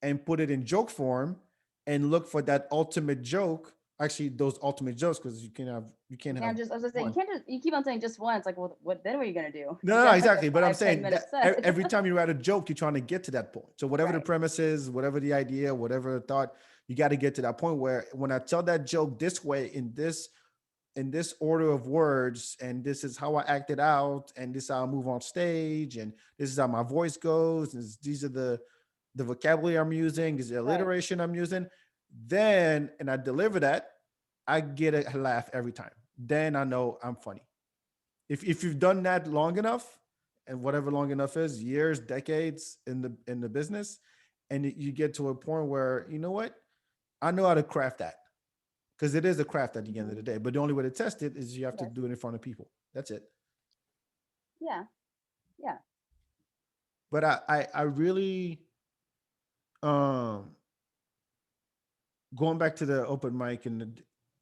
and put it in joke form and look for that ultimate joke, actually those ultimate jokes, because you You can't have can't just, I was gonna say, you one. can't just, you keep on saying just one. It's like, well, what then are you gonna do? No, You no, no, got like a exactly. But I'm 5, 10 saying minute that set. every time you write a joke, you're trying to get to that point. So whatever the Right. premise is, whatever the idea, whatever the thought, you got to get to that point where when I tell that joke this way in this order of words, and this is how I act it out, and this is how I move on stage, and this is how my voice goes, and these are the vocabulary I'm using, this is the Right. alliteration I'm using, then and I deliver that, I get a laugh every time. Then I know I'm funny. If you've done that long enough, and whatever long enough is, years, decades in the business, and you get to a point where you know what, I know how to craft that, because it is a craft at the end of Hmm. the day. But the only way to test it is you have to Yes. do it in front of people. That's it. Yeah. Yeah. But I really um going back to the open mic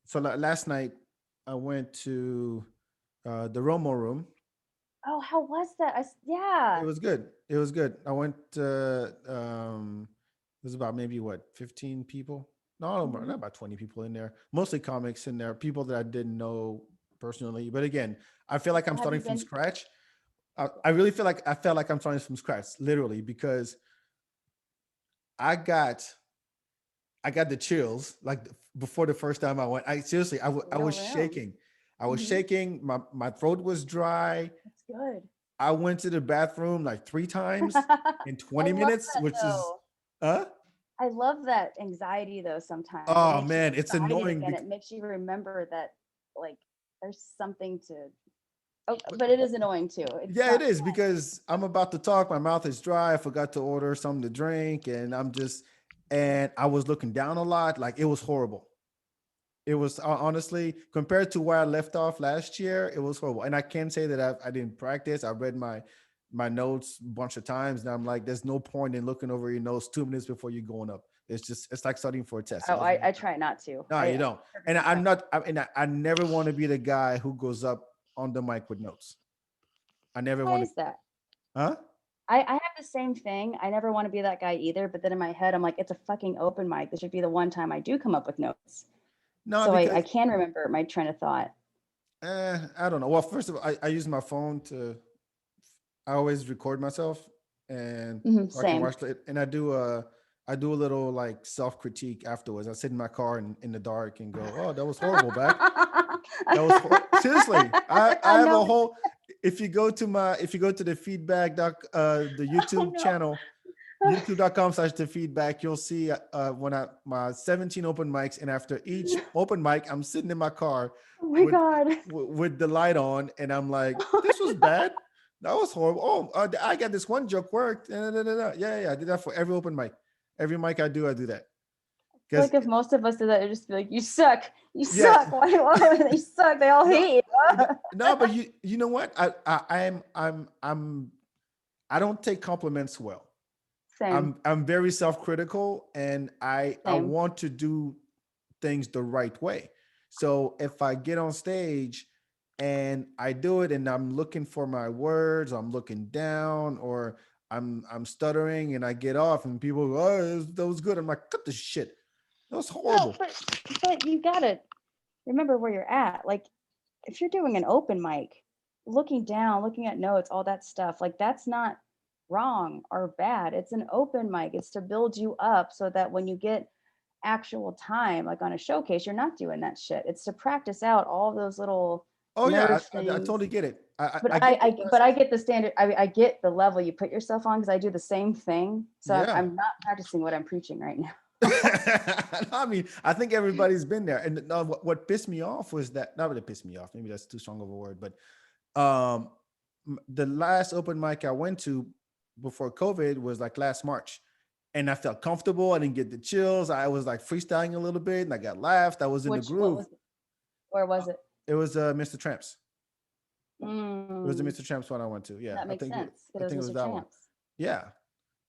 so last night I went to the Romo room. Oh, how was that? Yeah. It was good. It was good. I went. It was about maybe what 15 people. No, Hmm. not about 20 people in there. Mostly comics in there. People that I didn't know personally. But again, I feel like I'm Have starting you from been? scratch. I really feel like I felt like I'm starting from scratch, literally, because I got I got the chills like before the first time I went. I seriously, I Real was room. shaking. I was Hmm. shaking. My throat was dry. That's good. I went to the bathroom like 3 times in I 20 love minutes, that which is, though. uh, I love that anxiety though. Sometimes it oh makes you man, it's excited annoying. again. It makes you remember that, like, there's something to. Oh, But but it is annoying too. It's yeah, it not is fun. because I'm about to talk. My mouth is dry. I forgot to order something to drink, and I was looking down a lot. Like it was horrible. It was honestly compared to where I left off last year, it was horrible. And I can say that I didn't practice. I read my notes a bunch of times, and I'm like, there's no point in looking over your notes 2 minutes before you're going up. It's like studying for a test. It Oh, doesn't I matter. try not to. No, you I don't. And 100% I'm don't. not. I never want to be the guy who goes up on the mic with notes. I never Why want to. is that? Huh? I have the same thing. I never want to be that guy either. But then in my head, I'm like, it's a fucking open mic. This should be the one time I do come up with notes. No, So I because can remember my train of thought. I don't know. Well, first of all, I use my phone to. I always record myself, and so I can Same. watch it. And I do a little like self critique afterwards. I sit in my car in the dark and go, "Oh, that was horrible, back. That was seriously." I I have know. a whole. If you go to the feedback the I YouTube know. channel, youtube.com/the feedback, you'll see when I my 17 open mics, and after each open mic, I'm sitting in my car Oh my with God. with the light on, and I'm like, this was bad. That was horrible. Oh, I got this one joke worked. Yeah, yeah, yeah. I did that for every open mic. Every mic I do that. feel Because like if most of us did that, it'd just be like, you suck. You yeah, suck. Why they suck? They all no, hate you. no, but you know what? I don't take compliments well. Same. I'm very self-critical, and I Same. want to do things the right way. So if I get on stage and I do it and I'm looking for my words, I'm looking down, or I'm stuttering and I get off and people go, oh, that was good. I'm like, cut the shit. That was No, horrible. but you gotta remember where you're at. Like if you're doing an open mic, looking down, looking at notes, all that stuff, like that's not wrong or bad. It's an open mic. It's to build you up so that when you get actual time, like on a showcase, you're not doing that shit. It's to practice out all those little Oh yeah, nerve I things. totally get it. But I get the I process. get the standard. I get the level you put yourself on because I do the same thing. So Yeah. I'm not practicing what I'm preaching right now. I mean, I think everybody's been there. And no, what pissed me off was that, not really pissed me off, maybe that's too strong of a word, but um the last open mic I went to before COVID was like last March. And I felt comfortable. I didn't get the chills. I was like freestyling a little bit and I got laughed. I was in the What groove. was it? Where was it? It was Mr. Tramps. It was the Mm, Mr. Tramps one I went to. Yeah. that makes sense. I It was think it was Mr. that one. Tramps. Yeah.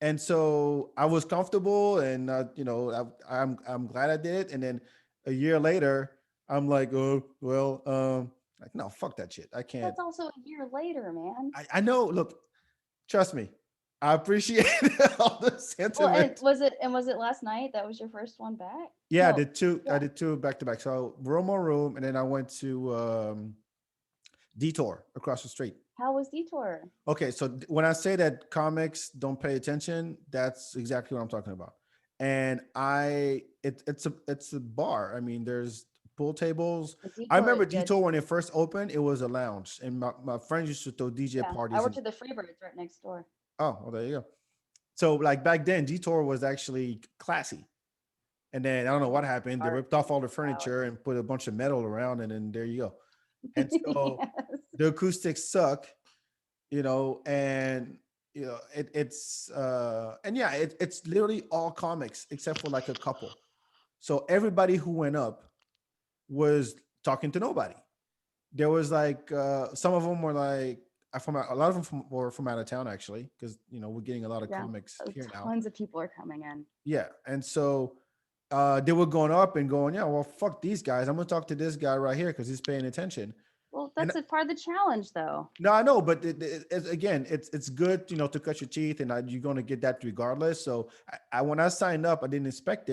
And so I was comfortable, and I'm glad I did it. And then a year later, I'm like, oh well, like no, fuck that shit. I can't. That's also a year later, man. I know. Look, trust me, I appreciate all the Well, sentiment. and was it last night? That was your first one back? Yeah, I No. did two. I Yeah. did two back to back. So Romo Room, and then I went to Detour across the street. How was Detour? Okay, so when I say that comics don't pay attention, that's exactly what I'm talking about. And it's a bar. I mean, there's pool tables. The I Detour, remember yeah, Detour when it first opened, it was a lounge, and my friends used to throw DJ yeah. I parties. worked And at the Freebirds right next door. oh, well, there you go. So like back then, Detour was actually classy. And then I don't know what happened. They Art ripped off all the loud. furniture and put a bunch of metal around, and then there you go. And so Yes. the acoustics suck, and and yeah, it's literally all comics except for like a couple. So everybody who went up was talking to nobody. There was like some of them were like from a lot of them were from out of town actually, because we're getting a lot of Yeah. comics here now. Tons of people are coming in. Yeah, and so they were going up and going, yeah, well, fuck these guys. I'm gonna talk to this guy right here because he's paying attention. Well, And that's a part of the challenge, though. no, I know, but again, it's good, to cut your teeth, and you're gonna get that regardless. So when I signed up, I didn't expect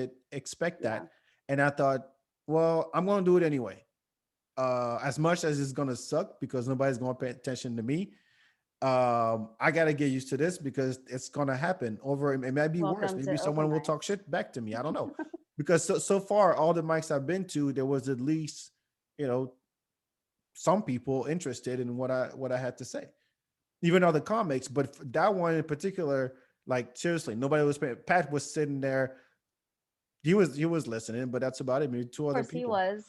Yeah. that, and I thought, well, I'm gonna do it anyway. As much as it's gonna suck because nobody's gonna pay attention to me, I gotta get used to this because it's gonna happen over. It might be worse. Welcome Maybe to open someone will mic. talk shit back to me. I don't know, because so far all the mics I've been to, there was at least you know some people interested in what I had to say, even other comics. But that one in particular, like seriously, nobody was paying. Pat was sitting there. He was listening, but that's about it. Maybe two Of other course, he people. was.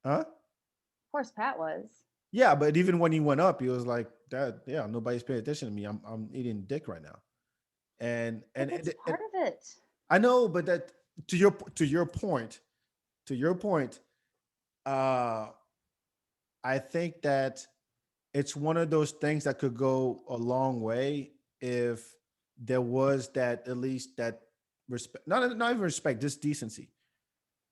Huh? Of course, Pat was. Yeah, but even when he went up, he was like, "That yeah, nobody's paying attention to me. I'm eating dick right now." And But and, that's and, and part of it. I know, but that to your point, uh, I think that it's one of those things that could go a long way if there was that, at least that respect, not even respect, just decency.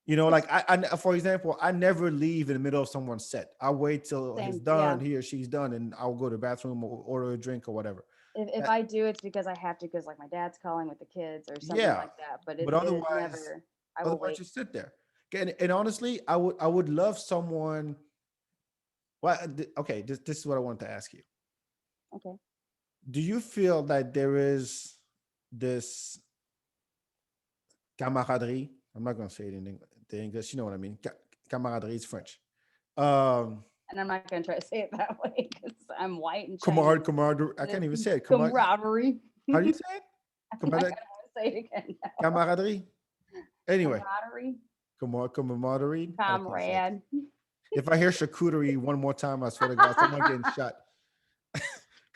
It's Like for example, I never leave in the middle of someone's set. I wait till he's same. done, Yeah. he or she's done, and I'll go to the bathroom or order a drink or whatever. If That- I do, it's because I have to, because like my dad's calling with the kids or something yeah, like that. But but it is never. I will otherwise wait. just sit there. And honestly, I would love someone. Well, okay, this is what I wanted to ask you. Okay. Do you feel that there is this camaraderie? I'm not going to say it in English. You know what I mean? Camaraderie is French. Um, And I'm not going to try to say it that way because I'm white and Chinese. camaraderie. I can't even say it. Camaraderie. How do you say it? I'm not going to say it again. Now. Camaraderie. Anyway, Camaraderie. camaraderie. I can't say it. Comrade. If I hear charcuterie one more time, I swear to God, someone getting shot.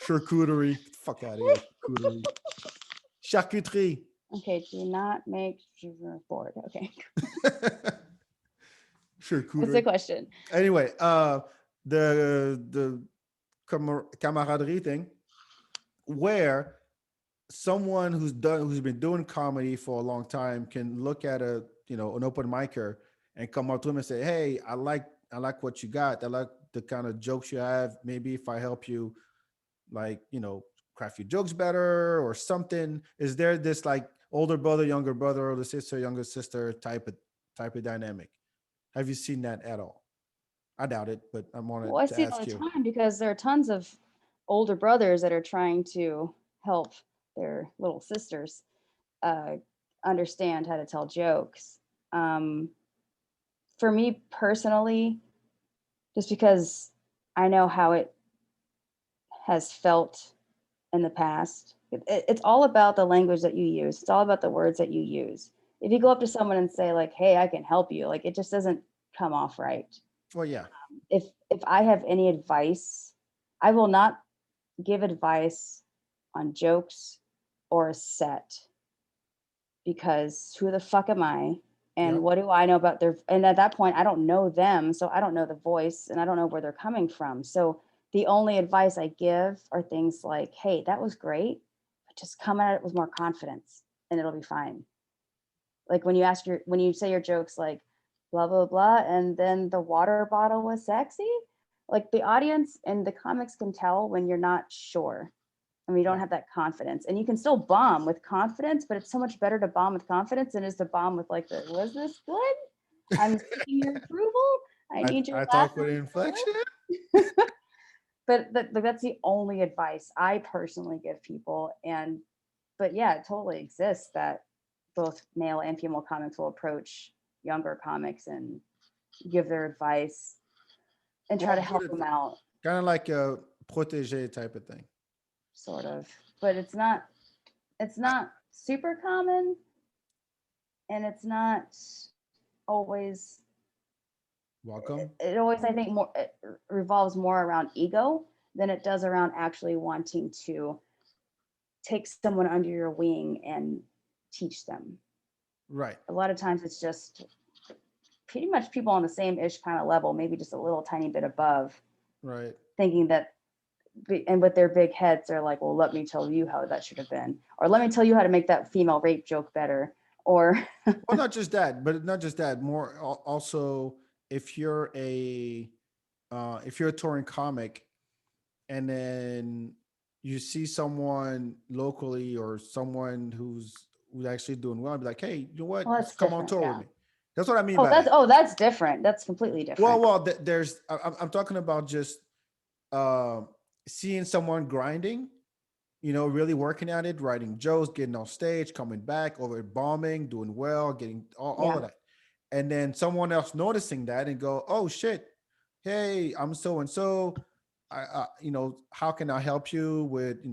Charcuterie. Fuck out of here. Charcuterie. Charcuterie. Okay, do not make bored. Okay. Sure, What's the cooter. question? Anyway, the camaraderie thing, where someone who's been doing comedy for a long time can look at an open micer and come up to him and say, hey, I like what you got, I like the kind of jokes you have, maybe if I help you, like, craft your jokes better or something. Is there this like older brother, younger brother, older sister, younger sister type of dynamic? Have you seen that at all? I doubt it, but I wanted Well, I to see it all ask the you. time because there are tons of older brothers that are trying to help their little sisters uh, understand how to tell jokes. Um, for me personally, just because I know how it has felt in the past, it's all about the language that you use. It's all about the words that you use. If you go up to someone and say like, "Hey, I can help you," like it just doesn't come off right. Well, yeah. If I have any advice, I will not give advice on jokes or a set because who the fuck am I? And Yep. what do I know about their, and at that point I don't know them, so I don't know the voice and I don't know where they're coming from. So the only advice I give are things like, hey, that was great, but just come at it with more confidence and it'll be fine. Like when you say your jokes like blah blah blah and then the water bottle was sexy, like the audience and the comics can tell when you're not sure and we don't Right. have that confidence. And you can still bomb with confidence, but it's so much better to bomb with confidence than is to bomb with like the was this good? I'm seeking your approval. I I need your I laugh talk with inflection. reinforced. But that's the only advice I personally give people. And but yeah, it totally exists that both male and female comics will approach younger comics and give their advice and try Well, to help them out, kind of like a protege type of thing. sort of. But it's not super common, and it's not always Welcome. it always I think more it revolves more around ego than it does around actually wanting to take someone under your wing and teach them. Right. A lot of times it's just pretty much people on the same ish kind of level, maybe just a little tiny bit above, Right. thinking that and with their big heads they're like, well, let me tell you how that should have been, or let me tell you how to make that female rape joke better, or Well, not just that, but not just that. More also, if you're a touring comic, and then you see someone locally or someone who's actually doing well, be like, hey, you know what? well, Just that's come on different, tour with yeah. me. That's what I mean by that. Oh, that's different, that's completely Well, different. there's I'm talking about just uh, seeing someone grinding, really working at it, writing jokes, getting on stage, coming back, over bombing, doing well, getting all Yeah. of that. And then someone else noticing that and go, oh shit, hey, I'm so and so. How can I help you with,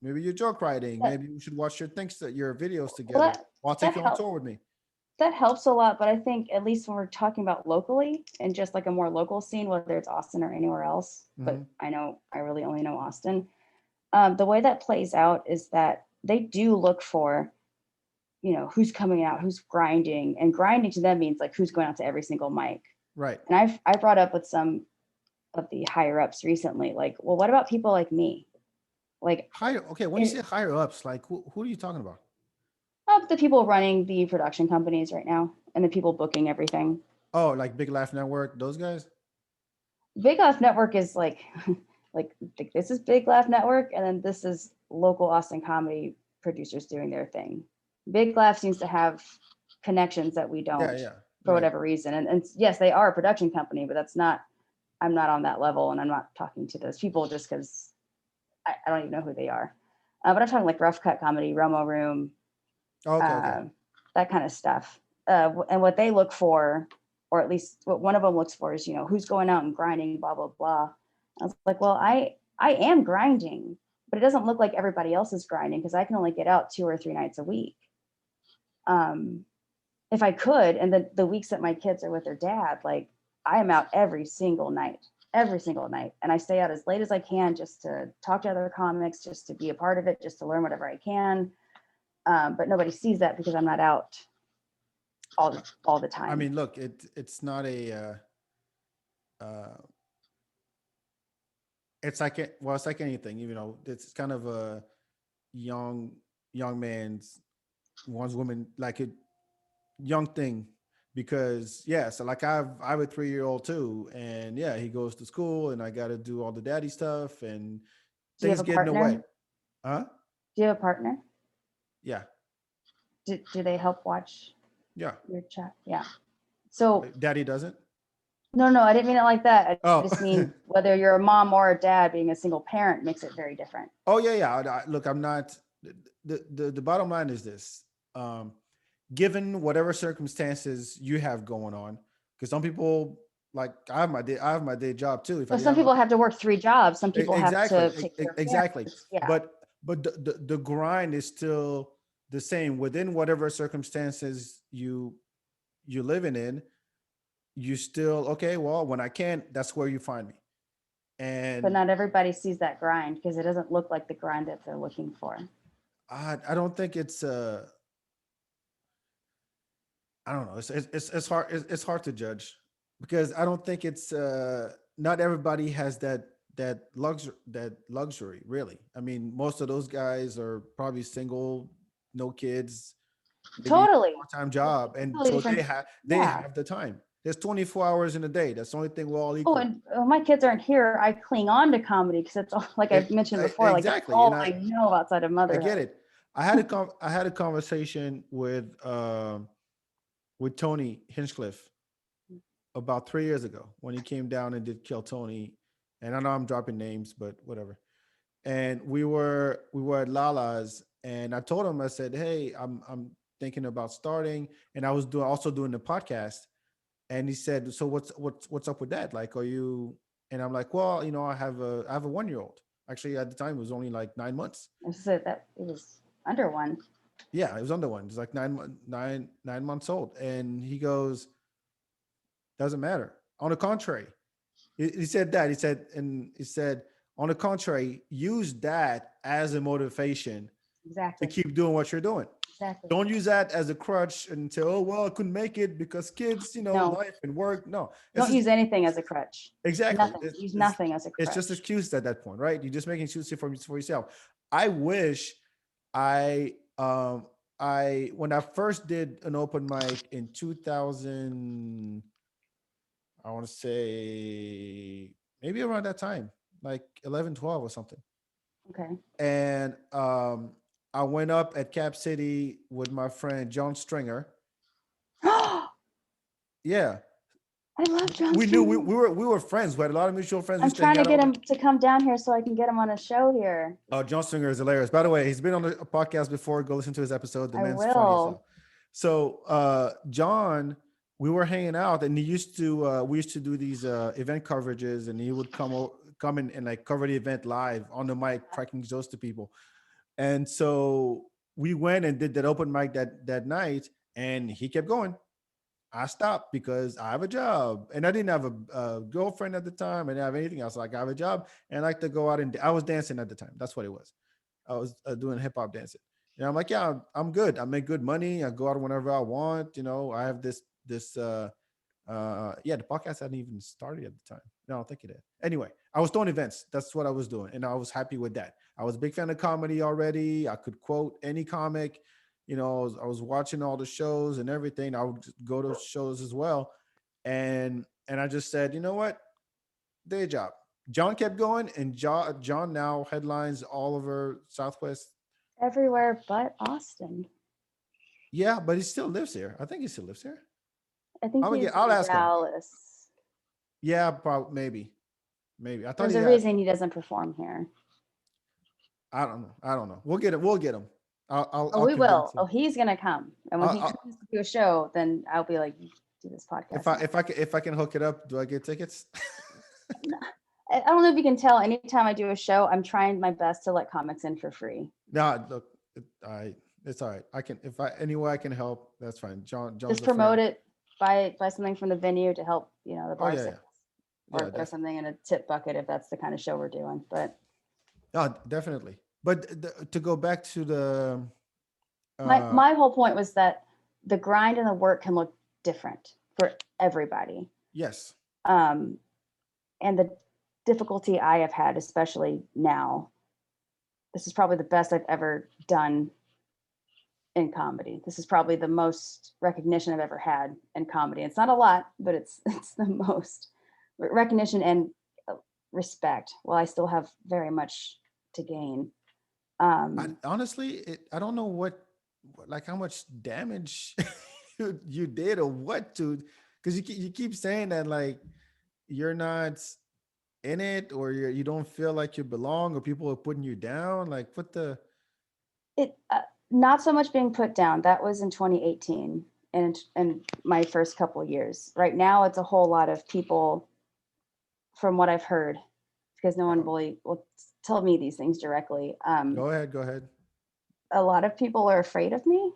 maybe your joke writing? that Maybe we should watch your videos well together. I'll that take you on help tour with me. that helps a lot, but I think at least when we're talking about locally and just like a more local scene, whether it's Austin or anywhere else, but Hmm. I know I really only know Austin. The way that plays out is that they do look for, who's coming out, who's grinding, and grinding to them means like who's going out to every single mic. Right. And I brought up with some of the higher ups recently, like, well, what about people like me? Like, Higher. Okay. When you say higher ups, like who are you talking about? of the people running the production companies right now and the people booking everything. Oh, like Big Laugh Network, those guys? Big Laugh Network is like, like this is Big Laugh Network, and then this is local Austin comedy producers doing their thing. Big Laugh seems to have connections that we Yeah, don't yeah. for Right. whatever reason. And yes, they are a production company, but that's not. I'm not on that level, and I'm not talking to those people just because I don't even know who they are. But I'm talking like Rough Cut Comedy, Romo Room, Okay, okay. uh, that kind of stuff. And what they look for, or at least what one of them looks for, is who's going out and grinding, blah blah blah. I was like, well, I am grinding, but it doesn't look like everybody else is grinding because I can only get out 2 or 3 nights a week. Um, if I could, and the weeks that my kids are with their dad, like I am out every single night, and I stay out as late as I can just to talk to other comics, just to be a part of it, just to learn whatever I can. But nobody sees that because I'm not out all the time. I mean, look, it's not uh, it's like well, it's like anything, you know. It's kind of a young young man's one's woman like a young thing because yeah, so like I have a 3-year-old too, and yeah, he goes to school, and I got to do all the daddy stuff, and Do you have things a get in the way. partner? Huh? Do you have a partner? Yeah, Do they help watch yeah. your chat? Yeah. So Daddy doesn't. no, I didn't mean it like that. I Oh, just mean whether you're a mom or a dad, being a single parent makes it very different. oh yeah, yeah. Look, I'm not. The bottom line is this: um, given whatever circumstances you have going on, because some people like I have my day job too. If I But didn't some have people have to work 3 jobs. Some people have exactly, to take care of exactly, parents. Yeah. but the grind is still the same within whatever circumstances you living in. You still okay. Well, when I can, that's where you find me. But And not everybody sees that grind because it doesn't look like the grind that they're looking for. I don't think it's I don't know. It's hard. It's hard to judge because I don't think it's not everybody has that luxury really. I mean, most of those guys are probably single, no kids, maybe Totally. part-time job, and Totally so different. they Yeah. have the time. There's 24 hours in a day. That's the only thing we're all Oh, equal. and my kids aren't here. I cling on to comedy because it's all, like I've mentioned before, like that's Exactly, and all I know outside of I get motherhood. it. I had a conversation with Tony Hinchcliffe about 3 years ago when he came down and did Kill Tony. And I know I'm dropping names, but whatever. And we were at Lala's, and I told him, I said, "Hey, I'm thinking about starting," and I was doing the podcast. And he said, "So what's up with that? Like, are you?" And I'm like, "Well, you know, I have a 1 year old. Actually, at the time, it was only like 9 months. I said that it was under one. Yeah, it was under one. It's like 9 months old." And he goes, "Doesn't matter. On the contrary." He said that. He said, on the contrary, use that as a motivation to Exactly. keep doing what you're doing. Exactly. Don't use that as a crutch and say, oh, well, I couldn't make it because kids, you know, No, life and work. No, it's don't just, use anything as a crutch. exactly. Nothing. Use nothing as a It's just crutch. excuse at that point, right? You're just making excuses for yourself. I wish I, when I first did an open mic in 2000, I want to say maybe around that time, like 11, 12 or something. Okay. And I went up at Cap City with my friend John Stringer. I Yeah, love John we knew Stringer. we were friends. We had a lot of mutual friends. We I'm used to hang trying to out get all the. him to come down here so I can get him on a show here. Oh, John Stringer is hilarious. By the way, he's been on a podcast before. Go listen to his episode. The I man's funny as will. hell. So John, we were hanging out, and he used to we used to do these event coverages, and he would come in and like cover the event live on the mic, cracking jokes to people. And so we went and did that open mic that night, and he kept going. I stopped because I have a job, and I didn't have a girlfriend at the time. I didn't have anything else. Like I have a job, and I like to go out and I was dancing at the time. That's what it was. I was doing hip hop dancing. And I'm like, yeah, I'm good. I make good money. I go out whenever I want. You know, I have this yeah, the podcast hadn't even started at the time. No, I don't think it did. Anyway, I was doing events. That's what I was doing, and I was happy with that. I was a big fan of comedy already. I could quote any comic. You know, I was watching all the shows and everything. I would go to shows as well, and I just said, you know what, day job. John kept going, and John now headlines all over Southwest. Everywhere but Austin. Yeah, but he still lives here. I think he still lives here. I think he's I'll in ask him. Dallas. Yeah, probably maybe. I thought There's he a had. reason he doesn't perform here. I don't know. I don't know. We'll get him. We'll get him. Oh, I'll we will. convince Oh, him. he's gonna come. And when he I'll, comes to do a show, then I'll be like, do this podcast. if I can hook it up, do I get tickets? I don't know if you can tell. Anytime I do a show, I'm trying my best to let comics in for free. No, look, it's all right. I can if I any way I can help, that's fine. John's Just a promote friend. it. Buy something from the venue to help, the Oh bar yeah, sales, yeah, or throw something in a tip bucket if that's the kind of show we're doing. But no, definitely. But to go back to the Uh, My whole point was that the grind and the work can look different for everybody. yes. Um, and the difficulty I have had, especially now, this is probably the best I've ever done in comedy. This is probably the most recognition I've ever had in comedy. It's not a lot, but it's the most recognition and respect. While I still have very much to gain. I Um, honestly, I don't know like how much damage you did or what to, because you keep saying that like you're not in it or you don't feel like you belong or people are putting you down. Like what the? it not so much being put down. That was in 2018 and my first couple years. Right now, it's a whole lot of people, from what I've heard, because no one really will tell me these things directly. Go ahead, go ahead. A lot of people are afraid of me,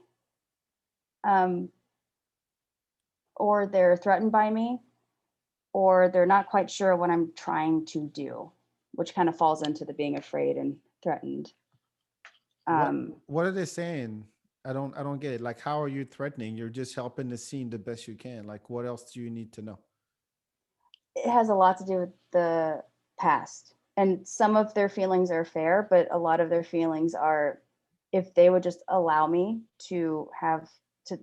um, or they're threatened by me, or they're not quite sure what I'm trying to do, which kind of falls into the being afraid and threatened. What Um, what are they saying? I don't get it. Like how are you threatening? You're just helping the scene the best you can. Like what else do you need to know? it has a lot to do with the past. And some of their feelings are fair, but a lot of their feelings are, if they would just allow me to have to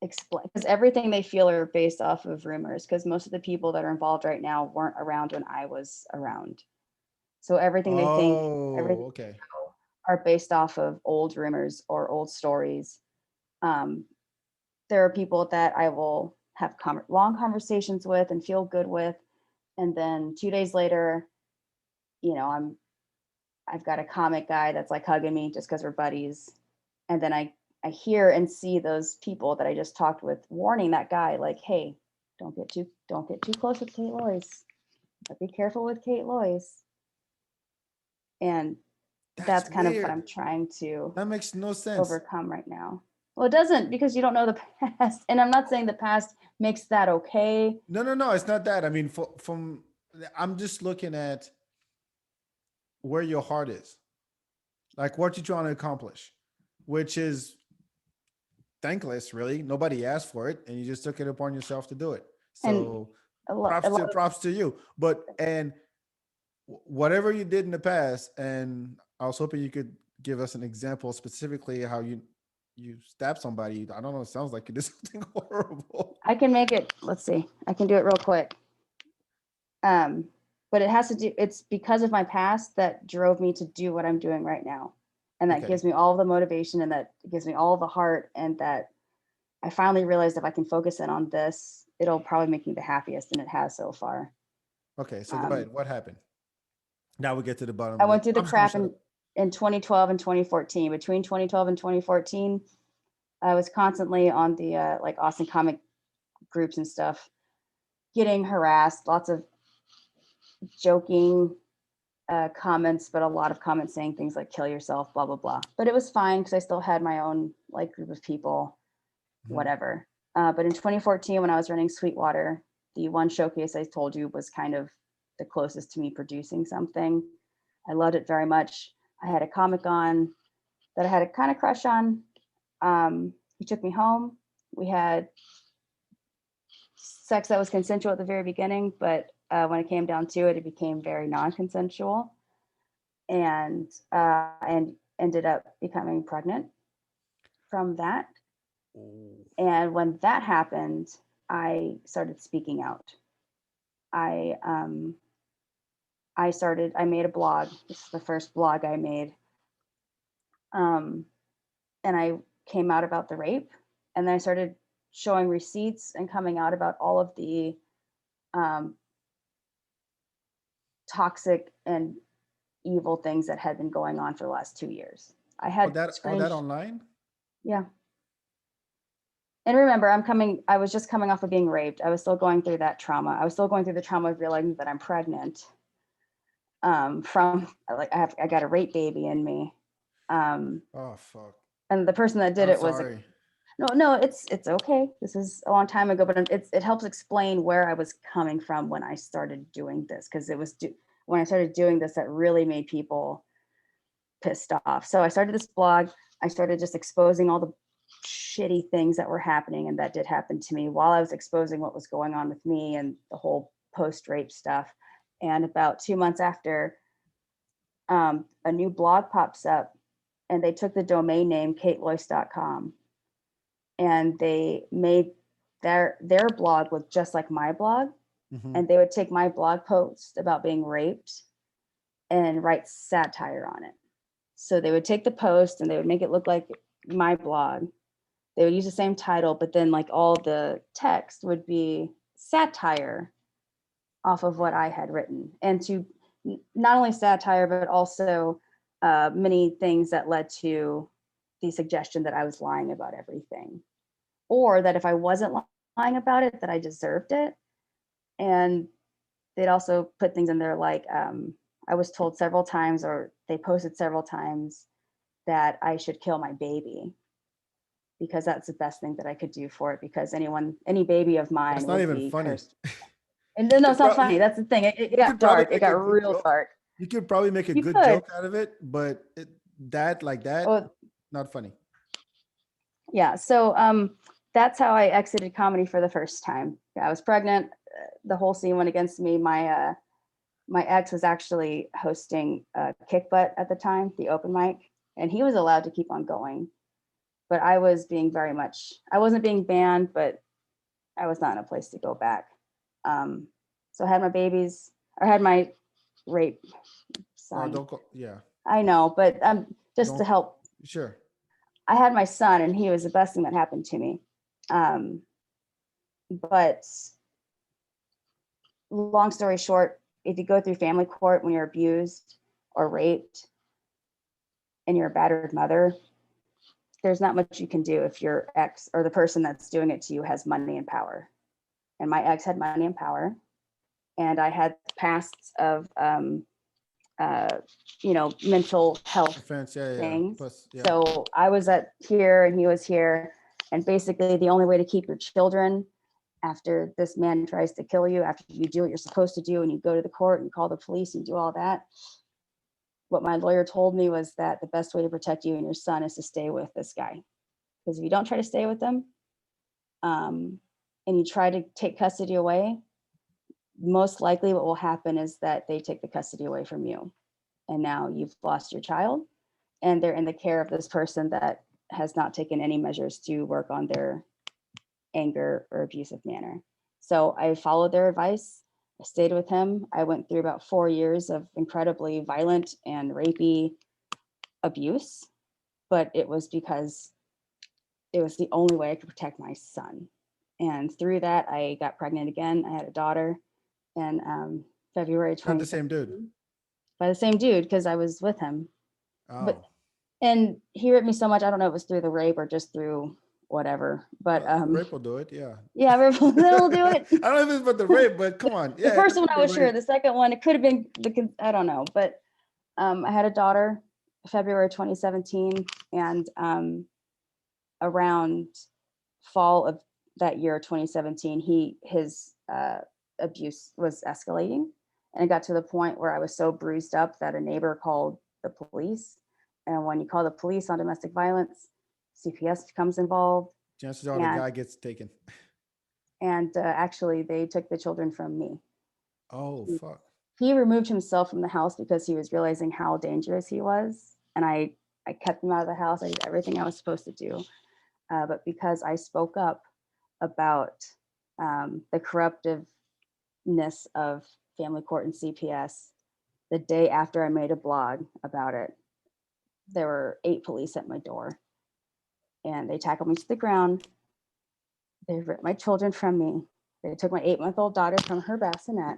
explain, because everything they feel are based off of rumors, because most of the people that are involved right now weren't around when I was around. So everything they think, everything Oh, okay. are based off of old rumors or old stories. Um, there are people that I will have long conversations with and feel good with, and then 2 days later, you know, I've got a comic guy that's like hugging me just because we're buddies, and then I hear and see those people that I just talked with warning that guy like, hey, don't get too close with Kate Loice. But be careful with Kate Loice. And That's that's kind of what weird. I'm trying to That makes no sense. overcome right now. Well, it doesn't, because you don't know the past. And I'm not saying the past makes that okay. No, no, no. It's not that. I mean, from I'm just looking at where your heart is, like what you're trying to accomplish, which is thankless. Really, nobody asked for it, and you just took it upon yourself to do it. And So, a props lot to of props to you. But and whatever you did in the past, and I was hoping you could give us an example specifically how you stabbed somebody. I don't know. It sounds like you did something horrible. I can make it, let's see, I can do it real quick. Um, but it has to do, it's because of my past that drove me to do what I'm doing right now. And that Okay. gives me all the motivation, and that gives me all the heart. And that I finally realized if I can focus in on this, it'll probably make me the happiest, and it has so far. Okay. So go Um, ahead. What happened? Now we get to the bottom I of it. went through the I'm just gonna crap shut up. in 2012 and 2014. Between 2012 and 2014, I was constantly on the like Austin comic groups and stuff, getting harassed, lots of joking comments, but a lot of comments saying things like "kill yourself," blah blah blah. But it was fine because I still had my own like group of people, Mhm. whatever. But in 2014, when I was running Sweetwater, the one showcase I told you was kind of the closest to me producing something. I loved it very much. I had a comic on that I had a kind of crush on. He took me home. We had sex that was consensual at the very beginning, but when it came down to it, it became very non-consensual, and ended up becoming pregnant from that. Ooh. And when that happened, I started speaking out. I I made a blog. This is the first blog I made, um, and I came out about the rape, and then I started showing receipts and coming out about all of the um, toxic and evil things that had been going on for the last 2 years. I All had that all screen, that online? yeah. And remember, I was just coming off of being raped. I was still going through that trauma. I was still going through the trauma of realizing that I'm pregnant. From like I got a rape baby in me. Um, Oh fuck. and the person that did I'm it was sorry. no, it's okay. This is a long time ago, but it helps explain where I was coming from when I started doing this, because when I started doing this that really made people pissed off. So I started this blog. I started just exposing all the shitty things that were happening and that did happen to me while I was exposing what was going on with me and the whole post-rape stuff. And about 2 months after, a new blog pops up, and they took the domain name kateloice.com, and they made their blog look just like my blog. Mhm. And they would take my blog post about being raped and write satire on it. So they would take the post and they would make it look like my blog. They would use the same title, but then like all the text would be satire off of what I had written, and to not only satire, but also many things that led to the suggestion that I was lying about everything, or that if I wasn't lying about it, that I deserved it. And they'd also put things in there like, I was told several times, or they posted several times, that I should kill my baby because that's the best thing that I could do for it, because any baby of mine That's not would even be funny. cursed. And then no, it's not funny. That's the thing. It got dark. It got real dark. You could probably make a You good could. joke out of it, but that Oh, not funny. yeah. So that's how I exited comedy for the first time. I was pregnant. The whole scene went against me. My ex was actually hosting Kick Butt at the time, the open mic, and he was allowed to keep on going. But I was being I wasn't being banned, but I was not in a place to go back. So I had my babies, or had my rape son. Don't go. Yeah. I know, but just to help. Sure. I had my son, and he was the best thing that happened to me. But long story short, if you go through family court when you're abused or raped and you're a battered mother, there's not much you can do if your ex or the person that's doing it to you has money and power. And my ex had money and power, and I had pasts of mental health Offense, things. Plus, So I was at here and he was here, and basically the only way to keep your children after this man tries to kill you, after you do what you're supposed to do and you go to the court and you call the police and do all that, what my lawyer told me was that the best way to protect you and your son is to stay with this guy. Because if you don't try to stay with them, and you try to take custody away, most likely what will happen is that they take the custody away from you. And now you've lost your child, and they're in the care of this person that has not taken any measures to work on their anger or abusive manner. So I followed their advice. I stayed with him. I went through about 4 years of incredibly violent and rapey abuse, but it was because it was the only way I could protect my son. And through that, I got pregnant again. I had a daughter in February 20. Not the same dude. By the same dude, because I was with him. Oh. And he raped me so much, I don't know if it was through the rape or just through whatever. But rape will do it, yeah. Yeah, rape will do it. I don't know if it's about the rape, but come on. Yeah, the first one I was sure. The second one, it could have been I don't know. But I had a daughter February 2017, and around fall of that year 2017, his abuse was escalating, and it got to the point where I was so bruised up that a neighbor called the police. And when you call the police on domestic violence, CPS becomes involved. Chances are the guy gets taken. And actually, they took the children from me. Oh, fuck. He removed himself from the house because he was realizing how dangerous he was. And I kept him out of the house. I did everything I was supposed to do. But because I spoke up about the corruptiveness of family court and CPS, the day after I made a blog about it, there were 8 police at my door, and they tackled me to the ground. They ripped my children from me. They took my 8-month-old daughter from her bassinet,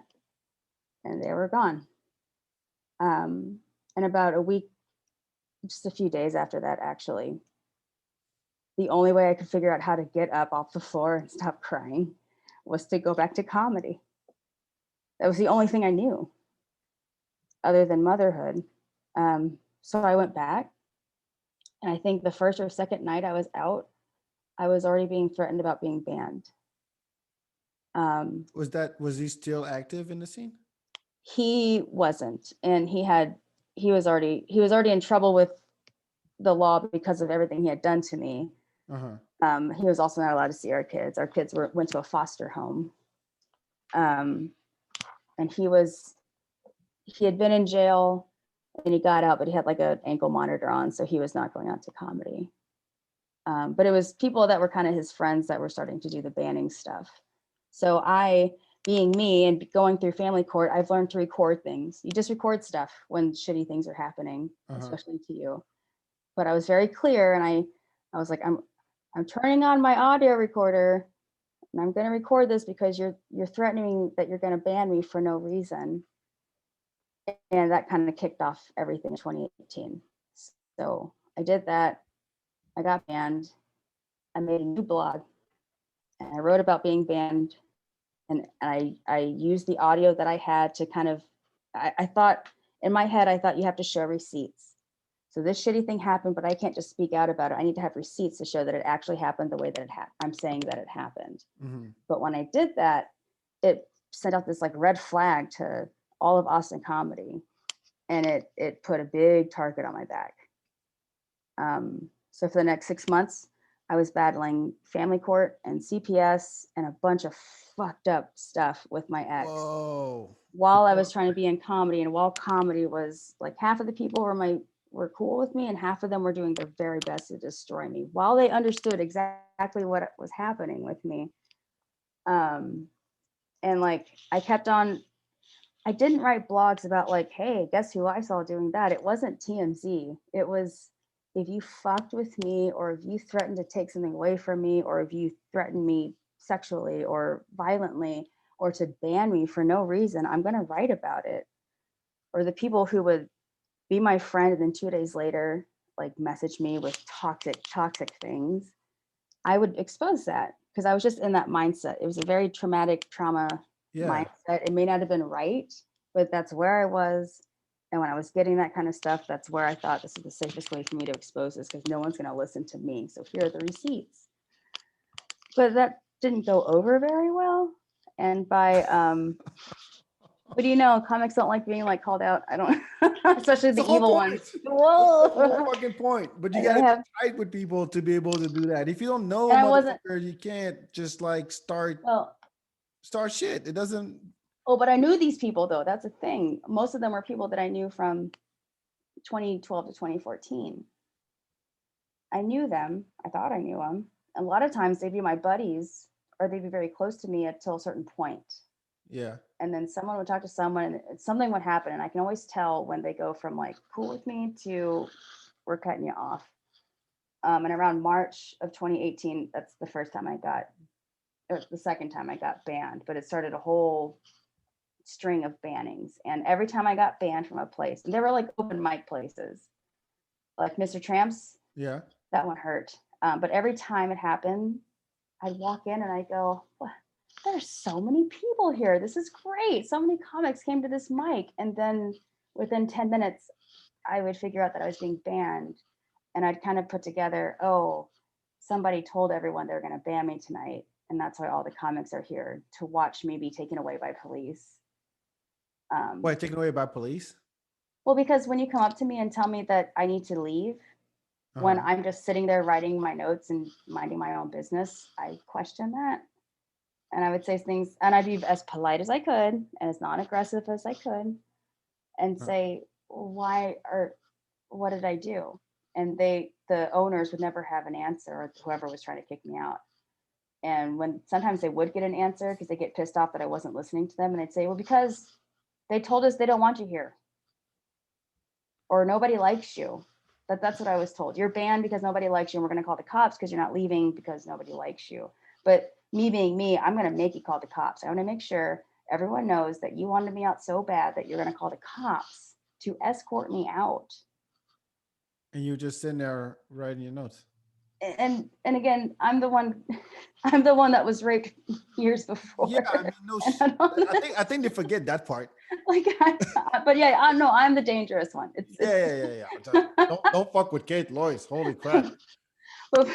and they were gone. And about a week, just a few days after that, actually, the only way I could figure out how to get up off the floor and stop crying was to go back to comedy. That was the only thing I knew other than motherhood. So I went back, and I think the first or second night I was out, I was already being threatened about being banned. Was he still active in the scene? He wasn't, and he was already in trouble with the law because of everything he had done to me. He was also not allowed to see our kids. Our kids went to a foster home. And he had been in jail and he got out, but he had like an ankle monitor on, so he was not going out to comedy. But it was people that were kind of his friends that were starting to do the banning stuff. So I, being me and going through family court, I've learned to record things. You just record stuff when shitty things are happening, especially to you. But I was very clear, and I was like, I'm turning on my audio recorder, and I'm going to record this because you're threatening that you're going to ban me for no reason. And that kind of kicked off everything in 2018. So I did that. I got banned. I made a new blog, and I wrote about being banned. And I used the audio that I had to kind of, I thought in my head, I thought you have to show receipts. So this shitty thing happened, but I can't just speak out about it. I need to have receipts to show that it actually happened the way that I'm saying that it happened. But when I did that, it sent out this like red flag to all of Austin comedy. And it put a big target on my back. So for the next 6 months, I was battling family court and CPS and a bunch of fucked up stuff with my ex. Whoa. While I was trying to be in comedy, and while comedy was like, half of the people were cool with me and half of them were doing their very best to destroy me while they understood exactly what was happening with me. And like I kept on, I didn't write blogs about like, hey, guess who I saw doing that? It wasn't TMZ. It was, if you fucked with me, or if you threatened to take something away from me, or if you threatened me sexually or violently, or to ban me for no reason, I'm going to write about it. Or the people who would be my friend and then 2 days later, like message me with toxic things, I would expose that because I was just in that mindset. It was a very traumatic trauma mindset. It may not have been right, but that's where I was. And when I was getting that kind of stuff, that's where I thought this is the safest way for me to expose this because no one's going to listen to me. So here are the receipts. But that didn't go over very well. And by, what do you know? Comics don't like being like called out. I don't, especially the evil ones. Whoa! That's the whole fucking point. But you gotta be tight with people to be able to do that. If you don't know, motherfucker, you can't just like start shit. It doesn't. Oh, but I knew these people though. That's a thing. Most of them were people that I knew from 2012 to 2014. I knew them. I thought I knew them. A lot of times they'd be my buddies, or they'd be very close to me until a certain point. Yeah. And then someone would talk to someone and something would happen. And I can always tell when they go from like cool with me to we're cutting you off. And around March of 2018, that's the first time or the second time I got banned, but it started a whole string of bannings. And every time I got banned from a place, and they were like open mic places, like Mr. Tramps. Yeah. That one hurt. But every time it happened, I'd walk in and I go, what? There's so many people here. This is great. So many comics came to this mic. And then within 10 minutes, I would figure out that I was being banned. And I'd kind of put together, oh, somebody told everyone they're going to ban me tonight. And that's why all the comics are here to watch me be taken away by police. Wait, taken away by police? Well, because when you come up to me and tell me that I need to leave, when I'm just sitting there writing my notes and minding my own business, I question that. And I would say things, and I'd be as polite as I could and as non-aggressive as I could and say, why, or what did I do? And the owners would never have an answer, or whoever was trying to kick me out. And when sometimes they would get an answer because they get pissed off that I wasn't listening to them. And I'd say, well, because they told us they don't want you here. Or nobody likes you. That's what I was told. You're banned because nobody likes you. And we're going to call the cops because you're not leaving because nobody likes you. But me being me, I'm going to make you call the cops. I want to make sure everyone knows that you wanted me out so bad that you're going to call the cops to escort me out. And you're just sitting there writing your notes. And again, I'm the one that was raped years before. Yeah, I mean, no I think they forget that part. Like, but yeah, I know I'm the dangerous one. Yeah. Don't fuck with Kate Loice. Holy crap. But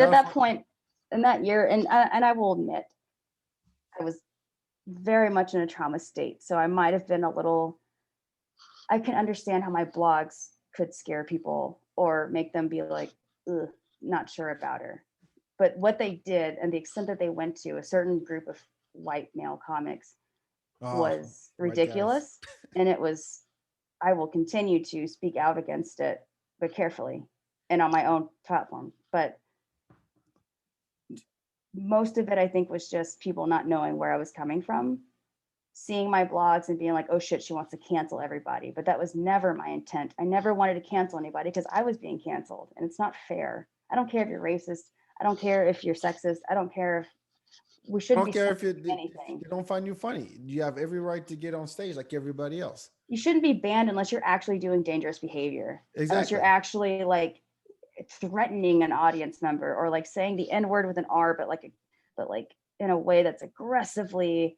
at that point, in that year, and I will admit, I was very much in a trauma state. So I might have been a little. I can understand how my blogs could scare people or make them be like, ugh, not sure about her. But what they did and the extent that they went to a certain group of white male comics Oh, was white guys. ridiculous. And it was, I will continue to speak out against it, but carefully and on my own platform. But most of it, I think, was just people not knowing where I was coming from, seeing my blogs and being like, oh shit, she wants to cancel everybody. But that was never my intent. I never wanted to cancel anybody because I was being canceled and it's not fair. I don't care if you're racist. I don't care if you're sexist. I don't care if we I shouldn't don't be care if censoring they anything. don't find you funny. You have every right to get on stage like everybody else. You shouldn't be banned unless you're actually doing dangerous behavior, unless you're Exactly. actually like threatening an audience member or like saying the N word with an R, but like in a way that's aggressively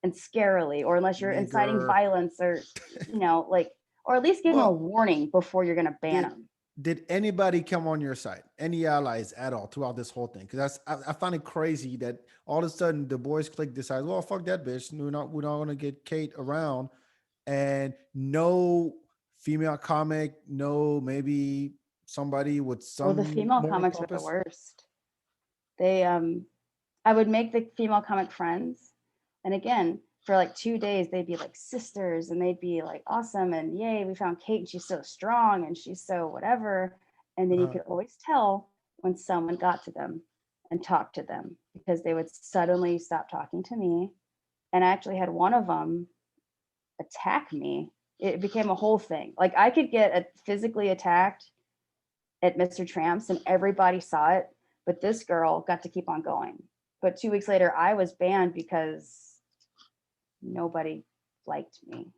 and scarily, or unless you're inciting Nigger. violence or, like, or at least give them a Well, warning before you're going to ban did them. did anybody come on your side? Any allies at all throughout this whole thing? Because I find it crazy that all of a sudden the boys clique decides, well, fuck that bitch. We're not gonna get Kate around, and no female comic, no maybe somebody with Oh, the some female moral comics are the compass. worst. They, I would make the female comic friends. And again, for like 2 days, they'd be like sisters and they'd be like awesome. And yay, we found Kate and she's so strong and she's so whatever. And then you Uh-huh. could always tell when someone got to them and talked to them because they would suddenly stop talking to me. And I actually had one of them attack me. It became a whole thing. Like I could get physically attacked at Mr. Tramps and everybody saw it, but this girl got to keep on going. But 2 weeks later, I was banned because nobody liked me.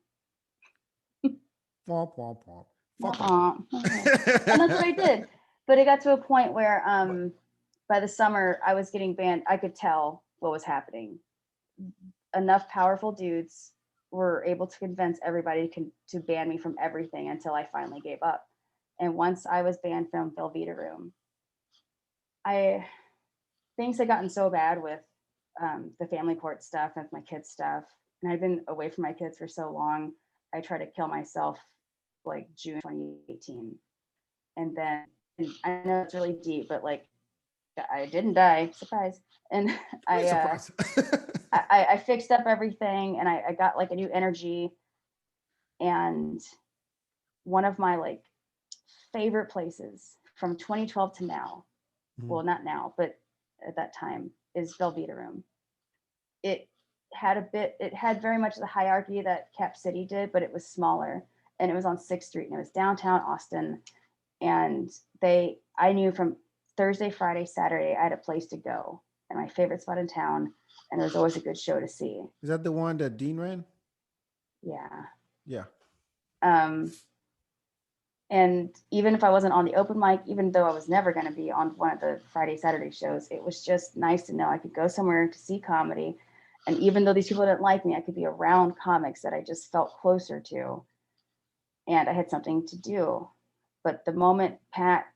Womp womp womp. Fuck them. And that's what I did. But it got to a point where by the summer I was getting banned. I could tell what was happening. Enough powerful dudes were able to convince everybody to ban me from everything until I finally gave up. And once I was banned from Velveeta Room, I things had gotten so bad with the family court stuff and my kids stuff, and I've been away from my kids for so long. I tried to kill myself like June 2018, and then and I know it's really deep, but like I didn't die, surprise. And Wait, I uh, surprise. I fixed up everything, and I got like a new energy. And one of my like favorite places from 2012 to now, Mhm. well, not now, but at that time, is Velveeta Room. It it had very much the hierarchy that Cap City did, but it was smaller and it was on 6th Street and it was downtown Austin. And I knew from Thursday, Friday, Saturday, I had a place to go and my favorite spot in town. And there was always a good show to see. Is that the one that Dean ran? Yeah. Yeah. Um, and even if I wasn't on the open mic, even though I was never going to be on one of the Friday, Saturday shows, it was just nice to know I could go somewhere to see comedy. And even though these people didn't like me, I could be around comics that I just felt closer to. And I had something to do. But the moment Pat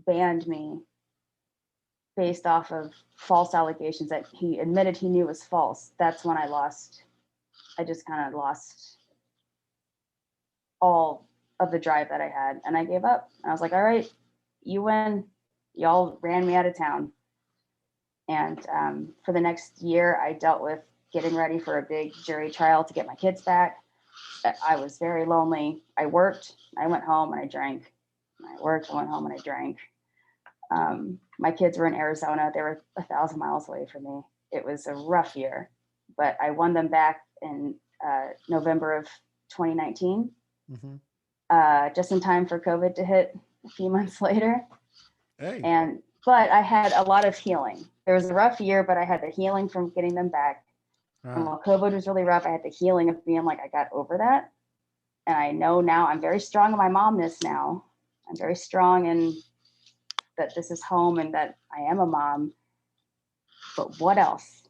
banned me based off of false allegations that he admitted he knew was false, that's when I just kind of lost all of the drive that I had. And I gave up. And I was like, all right, you win. Y'all ran me out of town. And for the next year, I dealt with getting ready for a big jury trial to get my kids back. I was very lonely. I worked, I went home and I drank. I worked, I went home and I drank. My kids were in Arizona. They were 1,000 miles away from me. It was a rough year, but I won them back in November of 2019, Mhm. just in time for COVID to hit a few months later. Hey. But I had a lot of healing. There was a rough year, but I had the healing from getting them back. And Uh, while COVID was really rough, I had the healing of being like, I got over that. And I know now I'm very strong in my momness now. I'm very strong in that this is home and that I am a mom. But what else?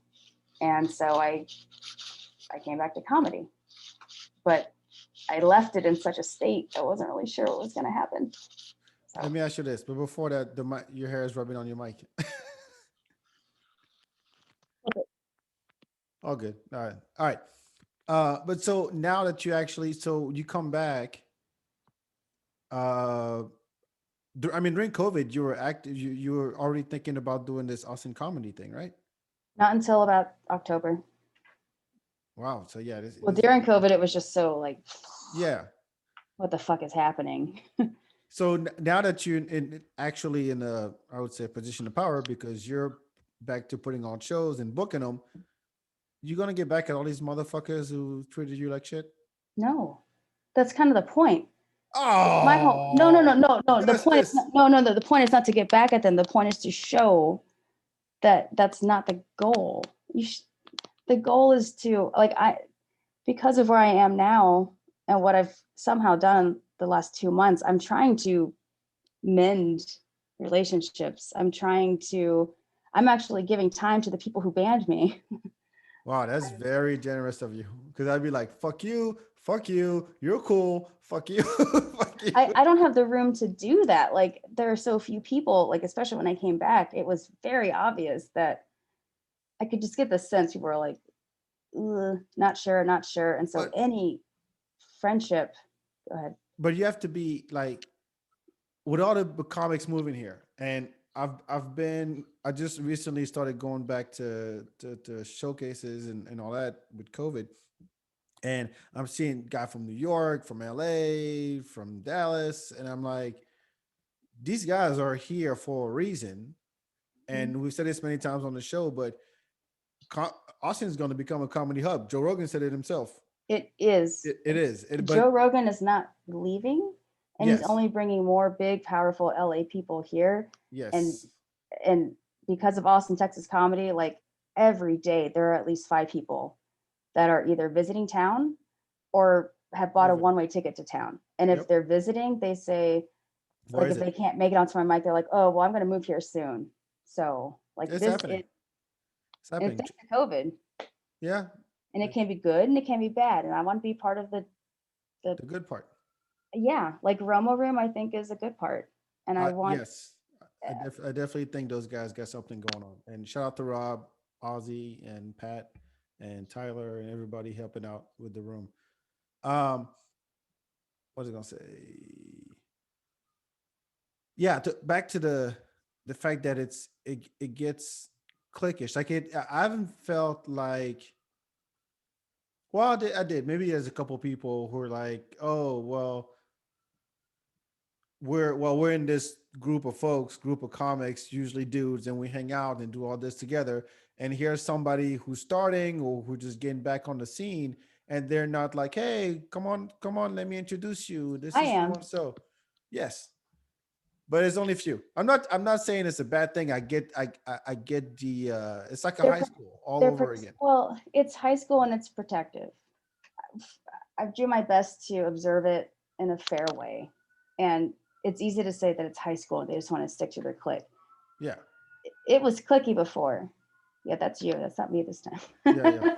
And so I came back to comedy. But I left it in such a state I wasn't really sure what was going to happen. Let So me ask you this, but before that, your hair is rubbing on your mic. All good. All right. All right. But so now that you actually, so you come back, uh, I mean, during COVID, you were active. You were already thinking about doing this Austin comedy thing, right? Not until about October. Wow. So yeah, Well, during COVID, it was just so like, yeah. what the fuck is happening? So now that you're actually in a, I would say, position of power because you're back to putting on shows and booking them, you gonna get back at all these motherfuckers who treated you like shit? No, that's kind of the point. My whole no, no, no, Oh, no, no. The point is justice. no, no, no. The point is not to get back at them. The point is to show that that's not the goal. The goal is to like because of where I am now and what I've somehow done the last 2 months. I'm trying to mend relationships. I'm actually giving time to the people who banned me. Wow, that's very generous of you. Because I'd be like, fuck you, you're cool, fuck you, fuck you. I don't have the room to do that. Like there are so few people, like especially when I came back, it was very obvious that I could just get the sense people were like, not sure, not sure. And so But any friendship, go ahead. but you have to be like with all the comics moving here, and I just recently started going back to showcases and all that with COVID, and I'm seeing guy from New York, from LA, from Dallas, and I'm like, these guys are here for a reason, and we've said this many times on the show, but co- Austin's going to become a comedy hub. Joe Rogan said it himself. It is. It is. Joe But Rogan is not leaving, and he's yes, only bringing more big, powerful LA people here. And yes, and because of Austin, Texas comedy, like every day there are at least 5 people that are either visiting town or have bought a moving. one-way ticket to town. And if Yep. they're visiting, they say, Where like is if it? they can't make it onto my mic, they're like, oh, well, I'm gonna move here soon. So like It's happening. It's it's happening. thanks to COVID. Yeah, And it the, can be good and it can be bad. And I want to be part of the the good part. yeah, like Romo Room, I think is a good part. And I want Yes, I definitely think those guys got something going on. And shout out to Rob, Ozzy, and Pat, and Tyler, and everybody helping out with the room. Um, what was I gonna say? Yeah, back to the fact that it gets cliquish. Like I haven't felt like. Well, I did. Maybe there's a couple people who are like, "Oh, well, we're in this group of folks, group of comics, usually dudes, and we hang out and do all this together. And here's somebody who's starting or who just getting back on the scene, and they're not like, hey, come on, let me introduce you. This I is so am. and so. Yes, but it's only few. I'm not saying it's a bad thing. I get the it's like a They're high school all they're over again. well, it's high school and it's protective. I do my best to observe it in a fair way. And it's easy to say that it's high school and they just want to stick to their clique. Yeah, It was clicky before. Yeah, that's you. That's not me this yeah, yeah. time.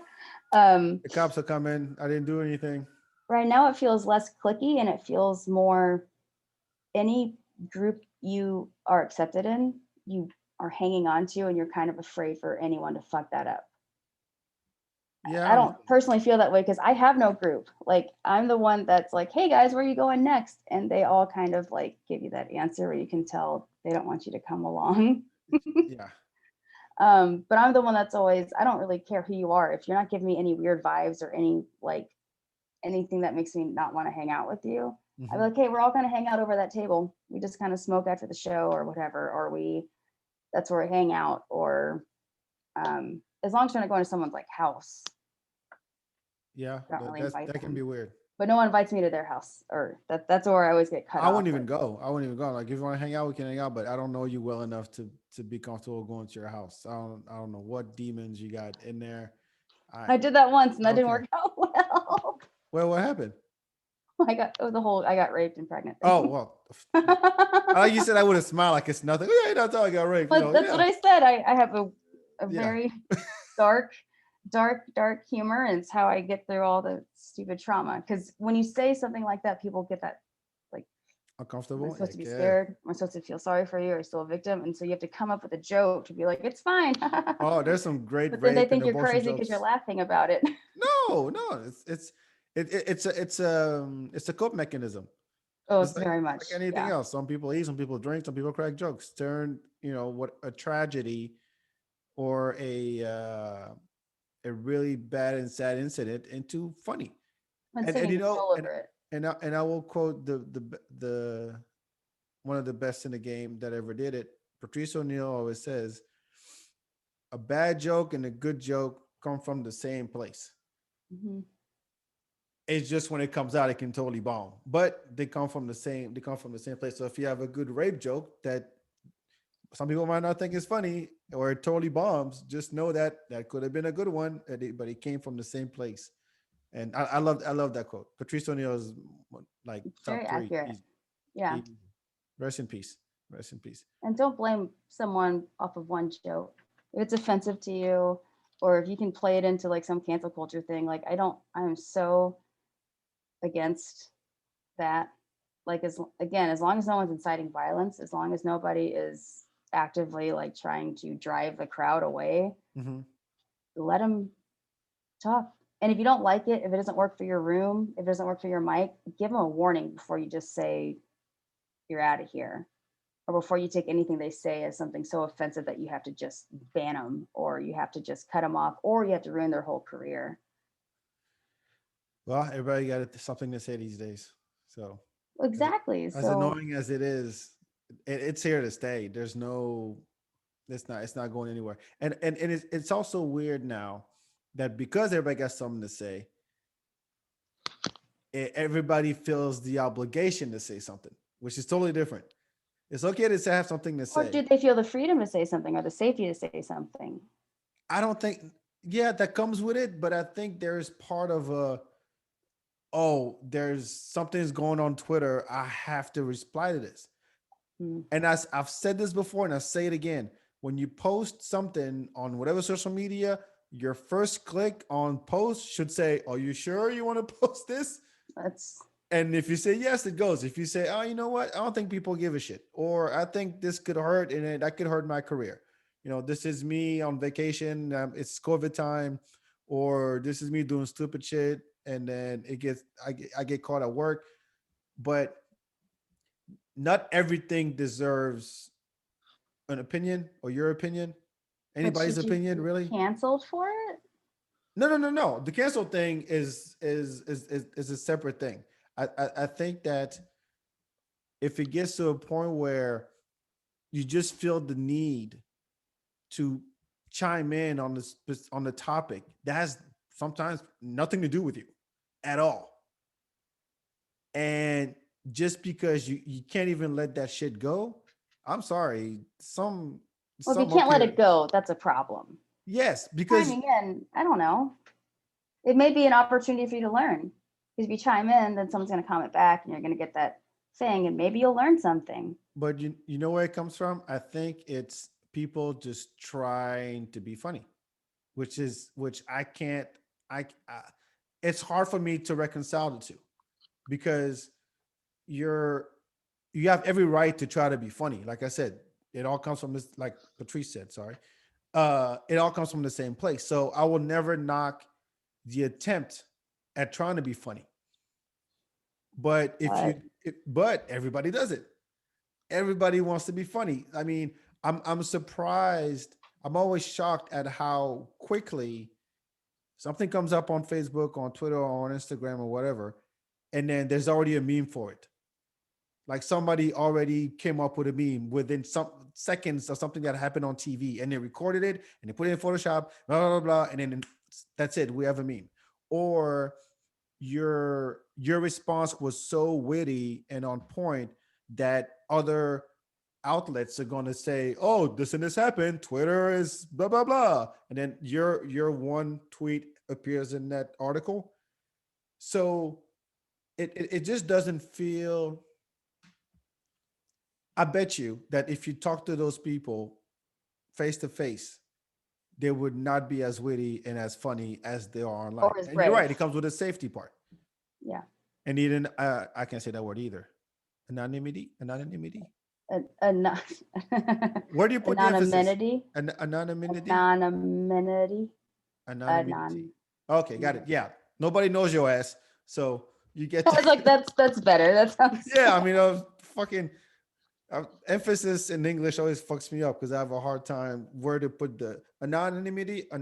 um, The cops will come in. I didn't do anything. right now, it feels less clicky and it feels more any group you are accepted in, you are hanging on to, and you're kind of afraid for anyone to fuck that up. Yeah, I don't personally feel that way because I have no group. Like I'm the one that's like, hey guys, where are you going next? And they all kind of like give you that answer where you can tell they don't want you to come along. yeah, But I'm the one that's always, I don't really care who you are. If you're not giving me any weird vibes or any like anything that makes me not want to hang out with you, I'd be hmm like, hey, we're all gonna hang out over that table. We just kind of smoke after the show or whatever, or that's where we hang out, or as long as you're not going to someone's like house, yeah. I don't really invite That can be them. weird. But no one invites me to their house, or that's where I always get cut I off. wouldn't even Like, go. I wouldn't even go. Like if you want to hang out, we can hang out. But I don't know you well enough to be comfortable going to your house. I don't know what demons you got in there. I I did that once and I that don't didn't care. work out well. Well, what happened? I got raped and pregnant Oh thing. well, like you said, I would have smiled like it's nothing. Oh, yeah, that's how I got raped. You But know, that's what yeah, I said. I have a yeah, very dark, dark humor, and it's how I get through all the stupid trauma. Because when you say something like that, people get that like, am I uncomfortable. supposed to be Okay. scared? Am I supposed to feel sorry for you? Are you still a victim? And so you have to come up with a joke to be like, it's fine. Oh, there's some great But then they rape and think you're abortion crazy because you're jokes. laughing about it. No, no, it's a cope mechanism. Oh, Just it's very like much. anything Yeah. else. Some people eat, some people drink, some people crack jokes. Turn, what a tragedy or a really bad and sad incident into funny. And And taking you know, control over it. and I will quote the one of the best in the game that ever did it. Patrice O'Neill always says, "A bad joke and a good joke come from the same place. Hmm. It's just when it comes out, it can totally bomb, but they come from the same place. So if you have a good rape joke that some people might not think is funny or it totally bombs, just know that that could have been a good one, but it came from the same place. And I love that quote. Patrice O'Neill is like It's very top three. accurate. Yeah. Easy. Rest in peace. Rest in peace. And don't blame someone off of one joke. If it's offensive to you, or if you can play it into like some cancel culture thing, like I'm so against that. Like as long as no one's inciting violence, as long as nobody is actively like trying to drive the crowd away, Mm-hmm. let them talk. And if you don't like it, if it doesn't work for your room, if it doesn't work for your mic, give them a warning before you just say you're out of here, or before you take anything they say as something so offensive that you have to just ban them, or you have to just cut them off, or you have to ruin their whole career. Well, everybody got something to say these days. So as, Exactly. as So annoying as it is, it's here to stay. There's no, it's not going anywhere. And it's also weird now that because everybody got something to say, everybody feels the obligation to say something, which is totally different. It's okay to have something to or say. do they feel the freedom to say something or the safety to say something? I don't think, yeah, that comes with it, but I think there's part of a, oh, there's something's going on Twitter. I have to reply to this. Mm. And as I've said this before, and I say it again, when you post something on whatever social media, your first click on post should say, "Are you sure you want to post this?" That's And if you say yes, it goes. If you say, "Oh, you know what? I don't think people give a shit," or "I think this could hurt and that could hurt my career," this is me on vacation. It's COVID time, or this is me doing stupid shit, and then I get caught at work. But not everything deserves an opinion or your opinion, but anybody's should you opinion, be really. canceled for it? No, no, no, no. The cancel thing is a separate thing. I think that if it gets to a point where you just feel the need to chime in on the topic that has sometimes nothing to do with you at all, and just because you can't even let that shit go, I'm sorry, Well, if you some up can't let it here, go, that's a problem. yes, because Chiming in, I don't know. It may be an opportunity for you to learn. Because if you chime in, then someone's going to comment back and you're going to get that thing and maybe you'll learn something. but you know where it comes from. I think it's people just trying to be funny, which I can't. I it's hard for me to reconcile the two because you're you have every right to try to be funny. Like I said, it all comes from this. Like Patrice said, sorry. It all comes from the same place. So I will never knock the attempt at trying to be funny. But But but everybody does it. Everybody wants to be funny. I mean, I'm surprised. I'm always shocked at how quickly something comes up on Facebook, on Twitter, or on Instagram, or whatever, and then there's already a meme for it. Like somebody already came up with a meme within some seconds of something that happened on TV, and they recorded it and they put it in Photoshop, blah blah blah, blah, and then that's it. We have a meme. Or your response was so witty and on point that other outlets are going to say, "Oh, this and this happened. Twitter is blah blah blah," and then your one tweet appears in that article. So it just doesn't feel. I bet you that if you talk to those people face to face, they would not be as witty and as funny as they are online. or is And you're brave. right; it comes with a safety part. Yeah. And even I can't say that word either. Anonymity. An- Where do you put the emphasis? anonymity. Anonymity. Anonymity. Anonymity. Anon. Okay, got Yeah. it. Yeah, nobody knows your ass, so You get I was like, that's better. That sounds yeah. I mean, fucking emphasis in English always fucks me up because I have a hard time where to put the anonymity. I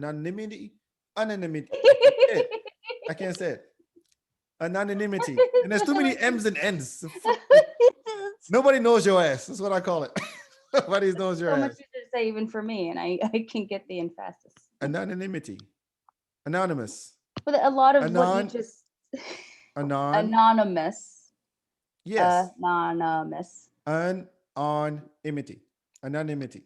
can't say it. Anonymity, and there's too many M's and N's. So fuck it. Nobody knows your ass. That's what I call it. Nobody knows your so much ass. easier to say even for me, and I can get the emphasis. Anonymity, anonymous, But a lot of what you anon, just anon. anonymous, Yes, anonymous. anonymity, anonymity.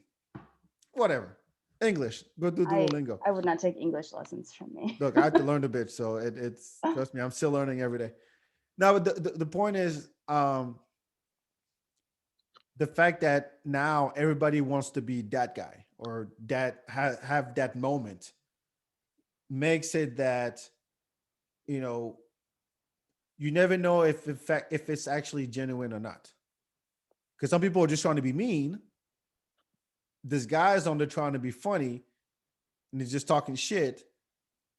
Whatever. English. Go do I Duolingo. I would not take English lessons from me. Look, I had to learn a bit, so it's trust me, I'm still learning every day. Now, the point is, the fact that now everybody wants to be that guy or that have that moment makes it that you know you never know if in fact if it's actually genuine or not. Because some people are just trying to be mean. This guy's on there trying to be funny, and he's just talking shit.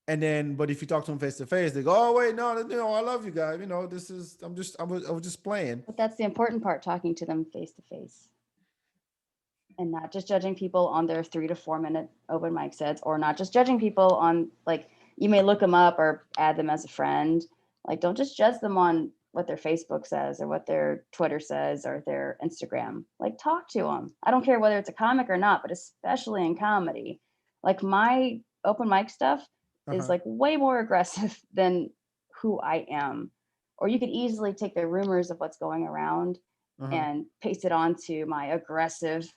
And then, but if you talk to them face to face, they go, "Oh wait, no, I love you guys. This is I was just playing." But that's the important part, talking to them face to face and not just judging people on their 3 to 4 minute open mic sets, or not just judging people on, like, you may look them up or add them as a friend. Like, don't just judge them on what their Facebook says or what their Twitter says or their Instagram. Like, talk to them. I don't care whether it's a comic or not, but especially in comedy. Like, my open mic stuff is Uh-huh. like way more aggressive than who I am. Or you could easily take the rumors of what's going around Uh-huh. and paste it onto my aggressive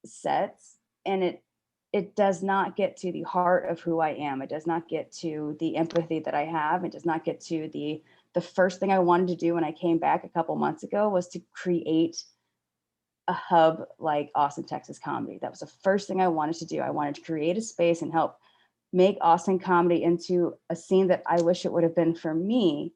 sets, and it does not get to the heart of who I am. It does not get to the empathy that I have. It does not get to the first thing I wanted to do when I came back a couple months ago was to create a hub like Austin, Texas comedy. That was the first thing I wanted to do. I wanted to create a space and help make Austin comedy into a scene that I wish it would have been for me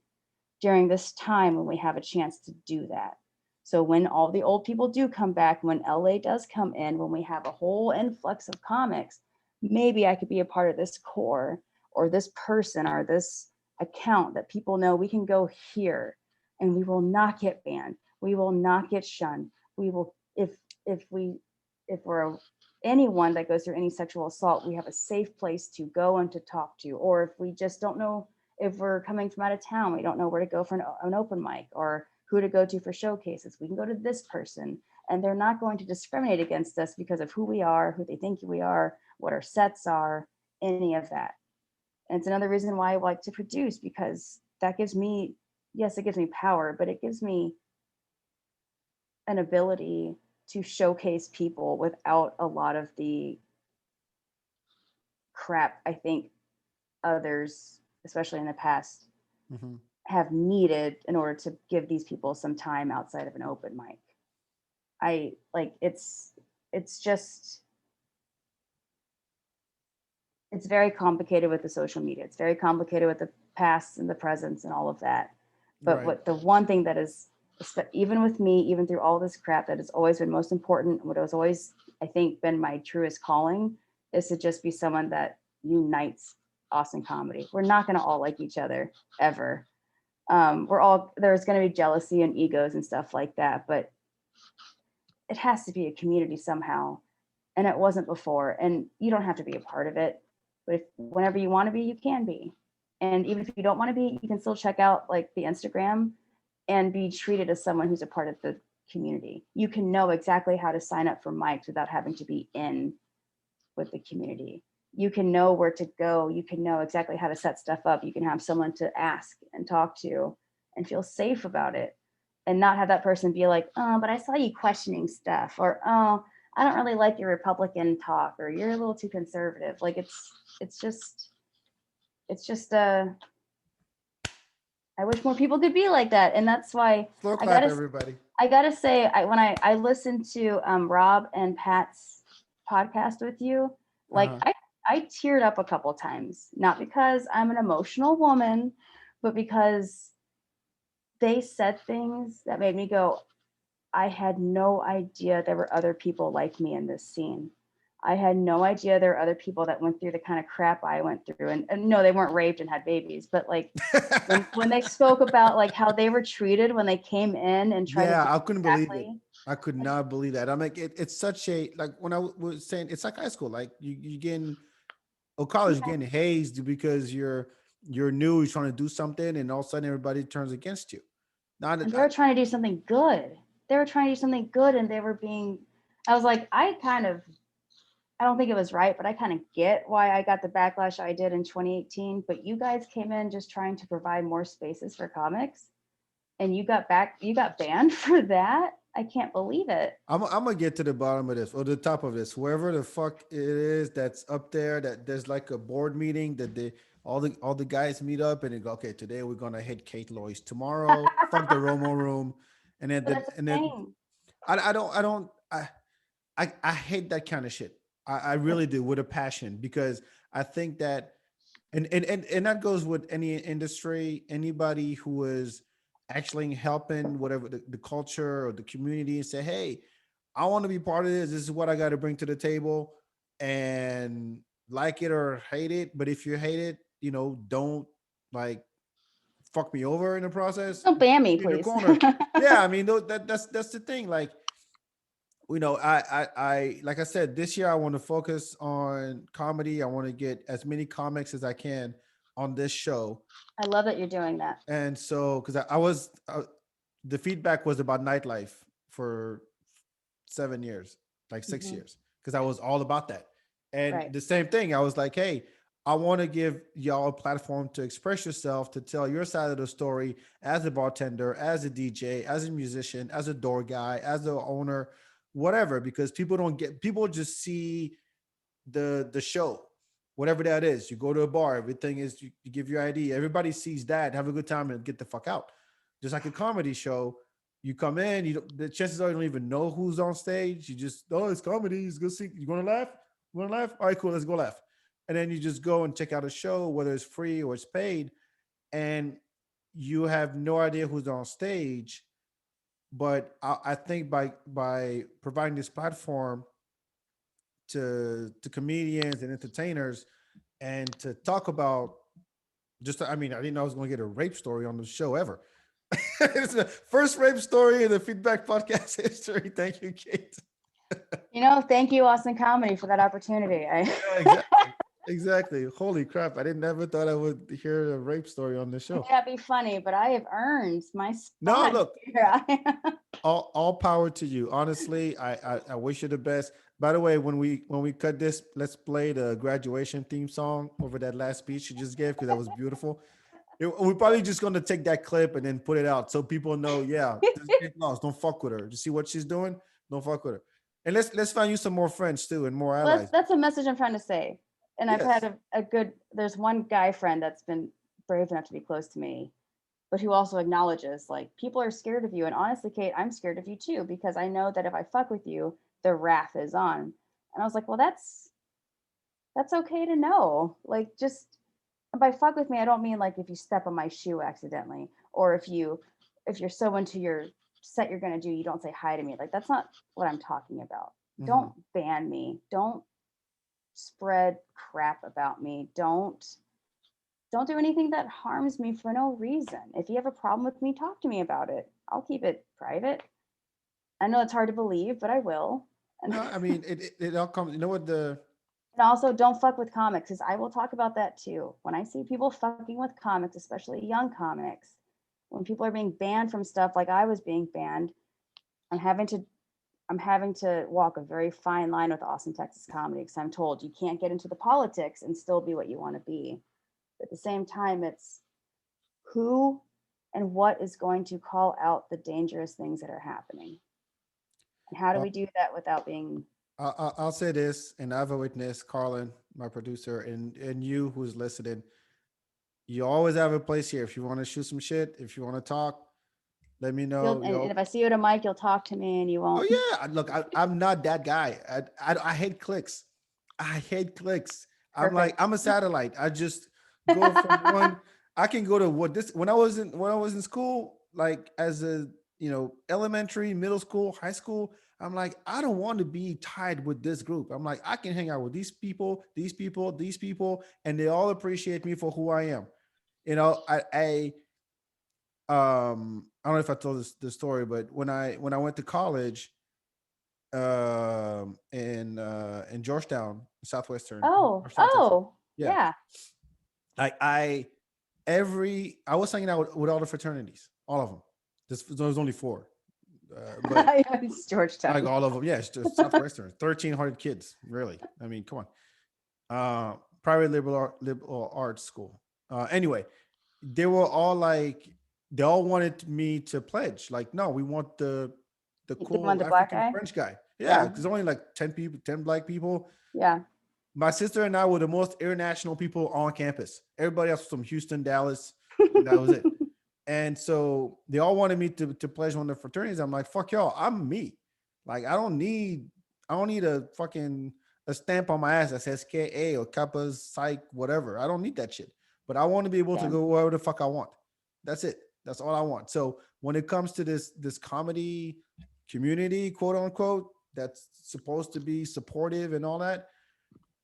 during this time when we have a chance to do that. So when all the old people do come back, when LA does come in, when we have a whole influx of comics, maybe I could be a part of this core or this person or this account that people know we can go here and we will not get banned. We will not get shunned. We will, if we if we're anyone that goes through any sexual assault, we have a safe place to go and to talk to. Or if we just don't know, if we're coming from out of town, we don't know where to go for an open mic or who to go to for showcases, we can go to this person, and they're not going to discriminate against us because of who we are, who they think we are, what our sets are, any of that. And it's another reason why I like to produce, because that gives me, yes, it gives me power, but it gives me an ability to showcase people without a lot of the crap I think others, especially in the past, Mm-hmm. have needed in order to give these people some time outside of an open mic. I like it's just it's very complicated with the social media. It's very complicated with the past and the presents and all of that. But Right. what the one thing that is, even with me, even through all this crap, that has always been most important, what has always, I think, been my truest calling, is to just be someone that unites Austin comedy. We're not going to all like each other ever. There's going to be jealousy and egos and stuff like that, but it has to be a community somehow. And it wasn't before. And you don't have to be a part of it, but if whenever you want to be, you can be. And even if you don't want to be, you can still check out like the Instagram and be treated as someone who's a part of the community. You can know exactly how to sign up for mics without having to be in with the community. You can know where to go. You can know exactly how to set stuff up. You can have someone to ask and talk to and feel safe about it, and not have that person be like, oh, but I saw you questioning stuff, or, oh, I don't really like your Republican talk, or you're a little too conservative. Like it's just, it's just, I wish more people could be like that. And that's why Slow I clap, gotta, everybody. I gotta say, when I listened to Rob and Pat's podcast with you, like Uh-huh. I teared up a couple times, not because I'm an emotional woman, but because they said things that made me go, I had no idea there were other people like me in this scene. I had no idea there were other people that went through the kind of crap I went through. And no, they weren't raped and had babies, but like when they spoke about like how they were treated when they came in and tried to do Yeah, I couldn't believe it. exactly. I could not believe that. I'm like, it's such a, like when I was saying, it's like high school. Like you getting, or college, Yeah. getting hazed because you're new, you're trying to do something, and all of a sudden everybody turns against you. Not And that they were trying to do something good. They were trying to do something good and they were being, I was like, I don't think it was right, but I kind of get why I got the backlash I did in 2018. But you guys came in just trying to provide more spaces for comics, and you got banned for that. I can't believe it. I'm gonna get to the bottom of this or the top of this. Whoever the fuck it is that's up there, that there's like a board meeting that they all the guys meet up and they go, okay, today we're gonna hit Kate Loice. Tomorrow, fuck the Romo room, and then But that's the and then thing. I hate that kind of shit. I really do, with a passion, because I think that, and that goes with any industry, anybody who is actually helping whatever the culture or the community, and say, hey, I want to be part of this. This is what I got to bring to the table, and like it or hate it. But if you hate it, don't like fuck me over in the process. Don't ban me, In the please. corner. Yeah, I mean, that's the thing. Like, I like I said, this year I want to focus on comedy. I want to get as many comics as I can on this show. I love that you're doing that. And so, because I was, the feedback was about nightlife for 7 years, like six Hmm. years, because I was all about that. And Right. the same thing, I was like, hey, I want to give y'all a platform to express yourself, to tell your side of the story as a bartender, as a DJ, as a musician, as a door guy, as the owner, whatever, because people just see the show, whatever that is. You go to a bar, everything is, you give your ID, everybody sees that, have a good time and get the fuck out. Just like a comedy show, you come in, the chances are you don't even know who's on stage. You just, oh, it's comedy, it's good. See, you gonna laugh? You wanna laugh? All right, cool, let's go laugh. And then you just go and check out a show, whether it's free or it's paid, and you have no idea who's on stage. But I think by providing this platform to comedians and entertainers, and to talk about, just, I mean, I didn't know I was going to get a rape story on the show ever. It's the first rape story in the FeedBak podcast history. Thank you, Kate. Thank you, Austin Comedy, for that opportunity. Yeah, exactly. Exactly. Holy crap. I didn't never thought I would hear a rape story on the May show. not be funny, but I have earned my No, spot look, here. all power to you. Honestly, I wish you the best. By the way, when we cut this, let's play the graduation theme song over that last speech you just gave, because that was beautiful. We're probably just gonna take that clip and then put it out so people know. Yeah, this kid lost. Don't fuck with her. You see what she's doing? Don't fuck with her. And let's find you some more friends too and more Well, that's allies. that's a message I'm trying to say. And I've had Yes. a good. There's one guy friend that's been brave enough to be close to me, but who also acknowledges like people are scared of you. And honestly, Kate, I'm scared of you too because I know that if I fuck with you, the wrath is on. And I was like, well, that's okay to know. Like, just by fuck with me, I don't mean like if you step on my shoe accidentally, or if you're so into your set you're gonna do, you don't say hi to me. Like, that's not what I'm talking about. Hmm. Don't ban me. Don't spread crap about me. Don't do anything that harms me for no reason. If you have a problem with me, talk to me about it. I'll keep it private. I know it's hard to believe, but I will. And No, I mean, it all comes. You know what the And also, don't fuck with comics, because I will talk about that too. When I see people fucking with comics, especially young comics, when people are being banned from stuff like I was being banned, I'm having to I'm having to walk a very fine line with Austin, Texas comedy, because I'm told you can't get into the politics and still be what you want to be. But at the same time, it's who and what is going to call out the dangerous things that are happening, and how do uh, we do that without being I'll say this, and I've witnessed Carlin, my producer, and you who's listening. You always have a place here. If you want to shoot some shit, if you want to talk, let me you'll know. and if I see you at a mic, you'll talk to me and you Oh won't. yeah, look, I'm not that guy. I hate clicks. I hate clicks. Perfect. I'm a satellite. I just go from one. I can go to what this when I was in school, like as a elementary, middle school, high school. I'm like, I don't want to be tied with this group. I'm like, I can hang out with these people, these people, these people, and they all appreciate me for who I am. I don't know if I told this the story, but when I went to college, in Georgetown, Southwestern, Oh, or South Texas. oh, Yeah, yeah. like I was hanging out with all the fraternities, all of them. There was only four, but It's like Georgetown. all of them. Yeah, it's just Southwestern, 1,300 kids. Really, I mean, come on. Private liberal arts school. Anyway, they were all like, they all wanted me to pledge. Like, no, we want the You didn't want cool the black African guy? French guy. Yeah, Yeah, because only like 10 people, 10 black people. yeah. My sister and I were the most international people on campus. Everybody else was from Houston, Dallas, and that was it. And so they all wanted me to pledge one of the fraternities. I'm like, fuck y'all, I'm me. Like, I don't need a fucking a stamp on my ass that says KA or Kappa's Psych, whatever. I don't need that shit. But I want to be able to Same. go wherever the fuck I want. That's it. That's all I want. So when it comes to this comedy community, quote unquote, that's supposed to be supportive and all that,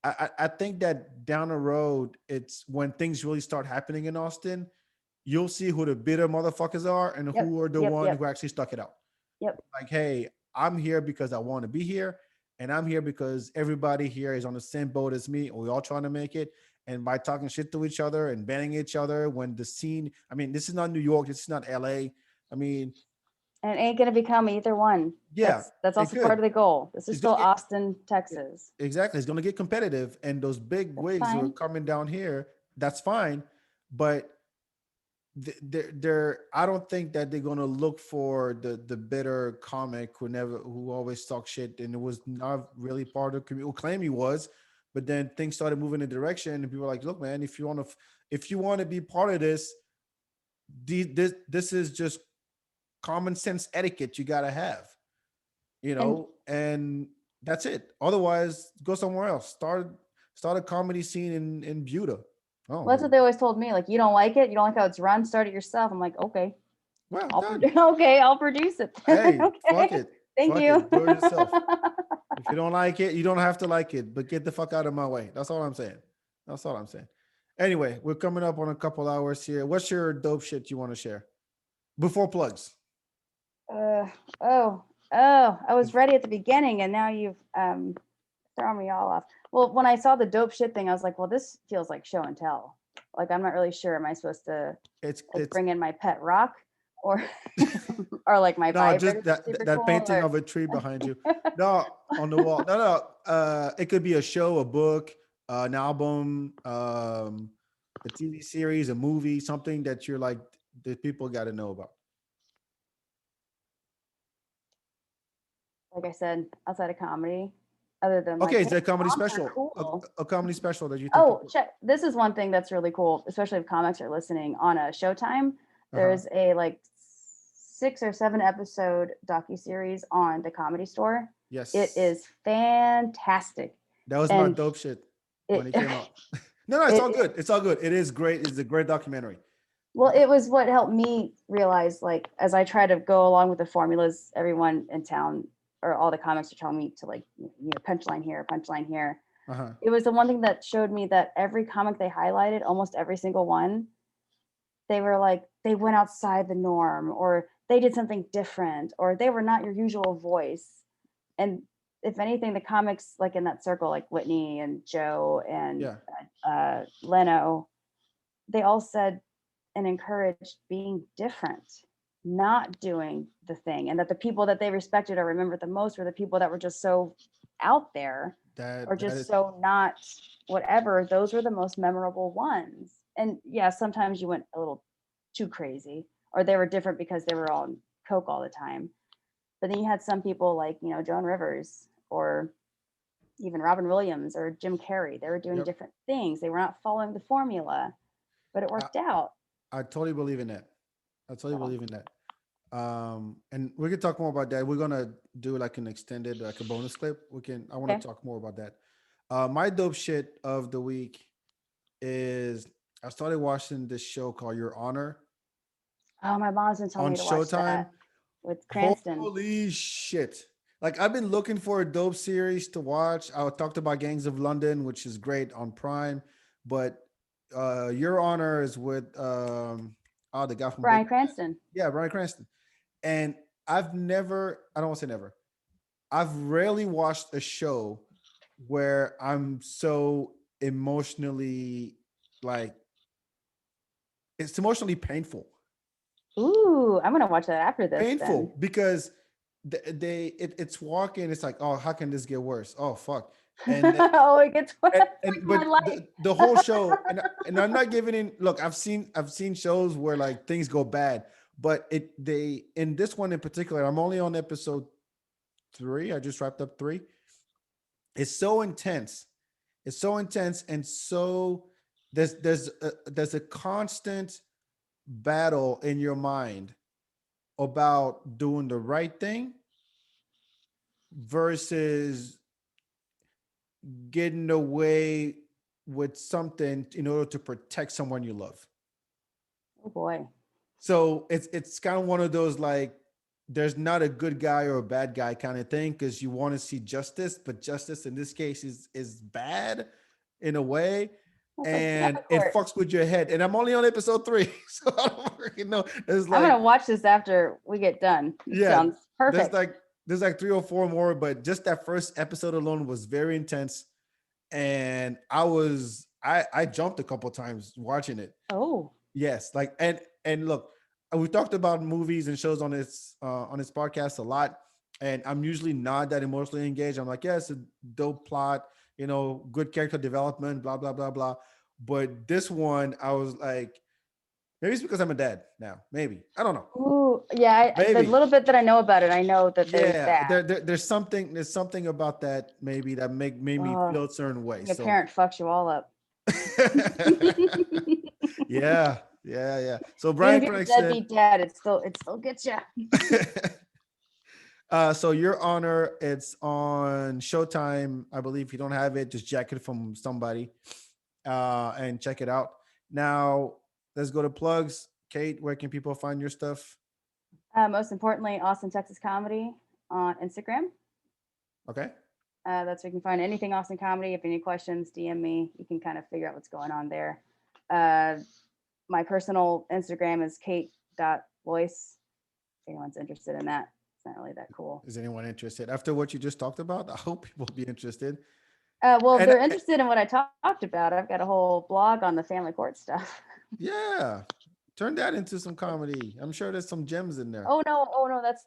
I think that down the road, it's when things really start happening in Austin, you'll see who the bitter motherfuckers are and Yep, who are the yep, one yep, who actually stuck it out. yep. Like, hey, I'm here because I want to be here, and I'm here because everybody here is on the same boat as me, and we're all trying to make it. And by talking shit to each other and banning each other, when the scene, I mean, this is not New York, this is not LA. I mean, And it ain't gonna become either one. yeah, That's it also part could. of the goal. This is It's still gonna get Austin, Texas. exactly. It's gonna get competitive, and those big That's wigs who are fine. coming down here, that's fine, but they're I don't think that they're gonna look for the bitter comic who always talk shit and it was not really part of the community. Claim he was, but then things started moving in a direction and people were like, look, man, if you want to be part of this, this is just common sense etiquette you gotta have, And and that's it. Otherwise, go somewhere else. Start a comedy scene in Buda. well, that's Oh, what they always told me. Like, you don't like it, you don't like how it's run, start it yourself. I'm like, okay, well I'll done. okay, I'll produce it. Hey, fuck Okay. it. Thank Fuck you. it. Do it yourself. If you don't like it, you don't have to like it, but get the fuck out of my way. That's all I'm saying. That's all I'm saying. Anyway, we're coming up on a couple hours here. What's your dope shit you want to share before plugs? Uh, oh, I was ready at the beginning and now you've thrown me all off. Well, when I saw the dope shit thing, I was like, well, this feels like show and tell. Like, I'm not really sure. Am I supposed to like It's bring in my pet rock or or like my no, just vibrator that super that cool painting or of a tree behind you. No, on the wall. No, no. It could be a show, a book, an album, a TV series, a movie, something that you're like that people got to know about. like I said, outside of comedy, other than like, Okay, is hey, there a comedy moms are special? cool. A comedy special that you think Oh, people? check. This is one thing that's really cool, especially if comics are listening. On a Showtime, Uh huh. there's a like 6 or 7 episode docu-series on the Comedy Store. It Yes, is fantastic. that was my And dope shit when it it came out. No, no, it's it all good. It's all good. It is great. It's a great documentary. well, it was what helped me realize, like, as I try to go along with the formulas everyone in town or all the comics are telling me to, like, punchline here, punchline here. Uh huh. It was the one thing that showed me that every comic they highlighted, almost every single one, they were like, they went outside the norm or they did something different or they were not your usual voice. And if anything, the comics like in that circle, like Whitney and Joe and Yeah. Leno, they all said and encouraged being different, not doing the thing, and that the people that they respected or remembered the most were the people that were just so out there or That just is so not whatever. Those were the most memorable ones. And yeah, sometimes you went a little too crazy, or they were different because they were on coke all the time. But then you had some people like, Joan Rivers or even Robin Williams or Jim Carrey. They were doing yep. different things. They were not following the formula, but it I, worked out. I totally believe in that. I totally So believe in that. And we can talk more about that. We're gonna do like an extended, like a bonus clip. I want okay. to talk more about that. My dope shit of the week is I started watching this show called Your Honor Oh, my mom's been telling on me to watch Showtime. that. with Cranston. Holy shit. Like I've been looking for a dope series to watch. I talked about Gangs of London, which is great on Prime, but Your Honor is with the guy from Bryan Breaking Bad. Cranston. Yeah, Bryan Cranston. And I don't want to say never. I've rarely watched a show where I'm so emotionally like it's emotionally Ooh, I'm gonna watch that after this then. painful because it's walking. It's like, oh, how can this get worse? Oh, fuck. And then, Oh, it gets worse. and Like my but life. the whole show, and I'm not giving in. Look, I've seen shows where like things go bad, but they in this one in particular, I'm only on episode 3. I just wrapped up 3. It's so intense. It's so intense, and so there's a constant battle in your mind about doing the right thing versus getting away with something in order to protect someone you love. Oh boy. So it's kind of one of those like there's not a good guy or a bad guy kind of thing because you want to see justice, but justice in this case is bad in a way. That's like And family it court. fucks with your head. And I'm only on episode 3, so I don't fucking know. It's I'm like, gonna watch this after we get done. It yeah, sounds there's perfect. like there's like 3 or 4 more, but just that first episode alone was very intense. And I jumped a couple times watching it. Oh. Yes, like and look, we talked about movies and shows on this podcast a lot, and I'm usually not that emotionally engaged. I'm like, yeah, it's a dope plot, good character development, blah blah blah blah. But this one, I was like, maybe it's because I'm a dad now. Maybe I don't know. Ooh, yeah. The Maybe little bit that I know about it, I know that there's yeah. that. There's something about that maybe that made me Oh, feel a certain way. your So parent fucks you all up. yeah, yeah, yeah. So Even Brian if you're a Cranston. deadbeat dad, it still gets you. So Your Honor, it's on Showtime. I believe if you don't have it, just jack it from somebody and check it out. Now, let's go to plugs. Kate, where can people find your stuff? Most importantly, Austin, Texas Comedy on Instagram. Okay. That's where you can find anything Austin Comedy. If any questions, DM me. You can kind of figure out what's going on there. My personal Instagram is Kate.Loice. If anyone's interested in that, it's not really that cool. Is anyone interested? After what you just talked about, I hope people will be interested. Well, if And they're interested in what I talked about, I've got a whole blog on the family court stuff. yeah, turn that into some comedy. I'm sure there's some gems in there. Oh no, that's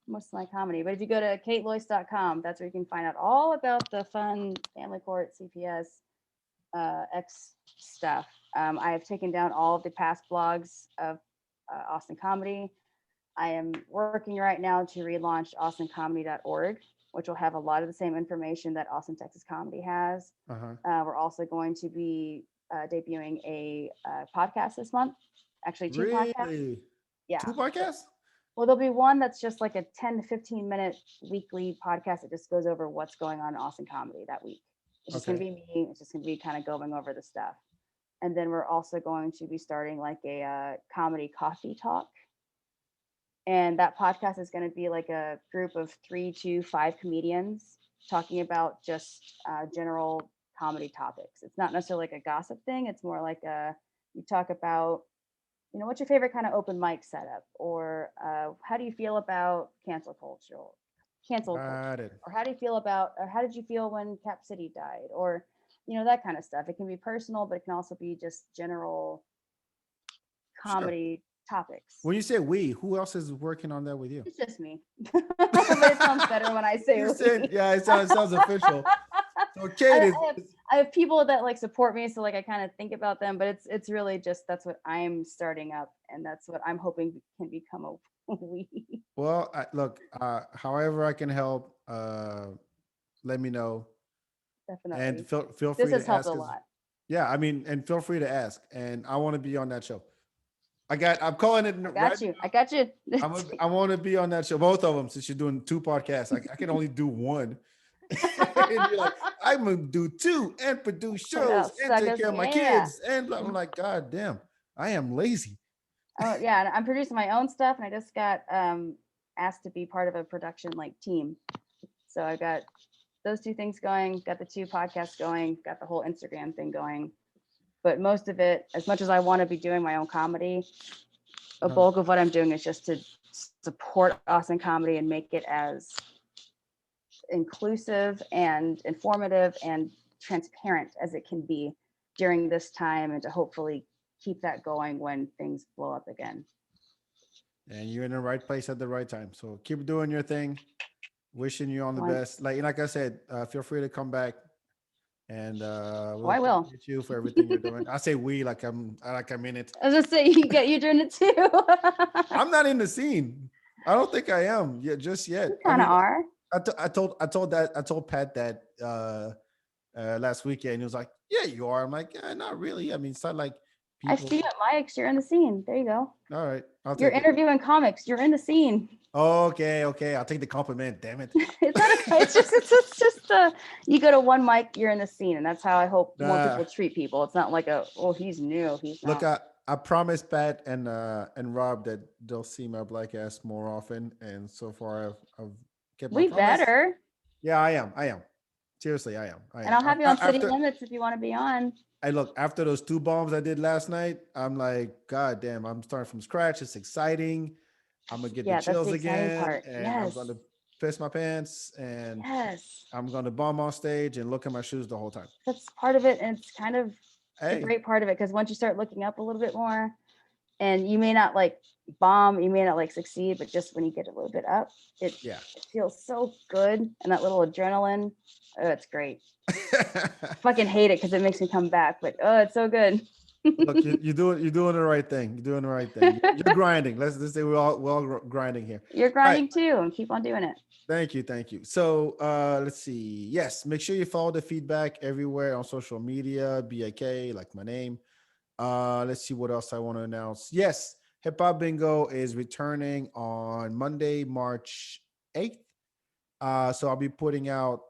most of my comedy. But if you go to kateloice.com, that's where you can find out all about the fun family court CPS X stuff. I have taken down all of the past blogs of Austin Comedy. I am working right now to relaunch austincomedy.org, which will have a lot of the same information that Austin Texas Comedy has. Uh-huh. We're also going to be debuting a podcast this month. Actually, 2 podcasts. Really? Yeah. 2 podcasts? Well, there'll be one that's just like a 10 to 15 minute weekly podcast that just goes over what's going on in Austin comedy that week. It's just going to be me. It's just going to be kind of going over the stuff. And then we're also going to be starting like a comedy coffee talk. And that podcast is going to be like a group of 3 to 5 comedians talking about just general comedy topics. It's not necessarily like a gossip thing. It's more like you talk about, what's your favorite kind of open mic setup? Or how do you feel about cancel culture? Or how do you feel about, or how did you feel when Cap City died? Or, that kind of stuff. It can be personal, but it can also be just general comedy topics. When you say we, who else is working on that with you? It's just me. But it sounds better when I say we. Yeah, it sounds official. So Kate I have people that like support me, so like I kind of think about them, but it's really just that's what I'm starting up, and that's what I'm hoping can become a we. Well, look, however I can help, let me know. Definitely. And feel free this to has helped ask. a lot. Yeah, I mean, and feel free to ask. And I want to be on that show. I'm calling it. I got you. I want to be on that show. Both of them, since you're doing 2 podcasts. I can only do one. And you're like, I'm gonna do 2 and produce shows and take care of my kids. And I'm like, God damn, I am lazy. Oh yeah, and I'm producing my own stuff, and I just got asked to be part of a production like team. So I got those two things going, got the 2 podcasts going, got the whole Instagram thing going. But most of it, as much as I want to be doing my own comedy, a bulk of what I'm doing is just to support Austin comedy and make it as inclusive and informative and transparent as it can be during this time, and to hopefully keep that going when things blow up again. And you're in the right place at the right time. So keep doing your thing. Wishing you all the best. Like I said, feel free to come back, and we'll I will. appreciate you for everything you're doing. I say we like I'm in it. I was just saying, you're doing it too. I'm not in the scene. I don't think I am yet, just yet. You kind of are. I told Pat that last weekend. He was like, "Yeah, you are." I'm like, "Yeah, not really. I mean, it's not like I see it, Mike. You're in the scene. There you go. All right, you're interviewing comics. You're in the scene. Okay. I'll take the compliment. Damn it. It's just you go to one mic, you're in the scene, and that's how I hope more people treat people. It's not like he's new. He's not. Look, I promised Pat and Rob that they'll see my black ass more often, and so far I've kept my promise. Better. Yeah, I am. Seriously, I am. And I'll have you on City Limits if you want to be on. Hey, look, after those 2 bombs I did last night, I'm like, God damn, I'm starting from scratch. It's exciting. I'm gonna get the chills again, and I'm gonna piss my pants, and I'm gonna bomb on stage and look at my shoes the whole time. That's part of it, and it's kind of a great part of it, because once you start looking up a little bit more, and you may not like bomb, you may not like succeed, but just when you get a little bit up, it feels so good, and that little adrenaline, it's great. Fucking hate it because it makes me come back, but it's so good. Look, you're doing the right thing. You're doing the right thing. You're grinding. Let's say we're all grinding here. You're grinding too, and keep on doing it. Thank you. So let's see. Yes, make sure you follow the FeedBak everywhere on social media. BAK, like my name. Let's see what else I want to announce. Yes, Hip Hop Bingo is returning on Monday, March 8th. So I'll be putting out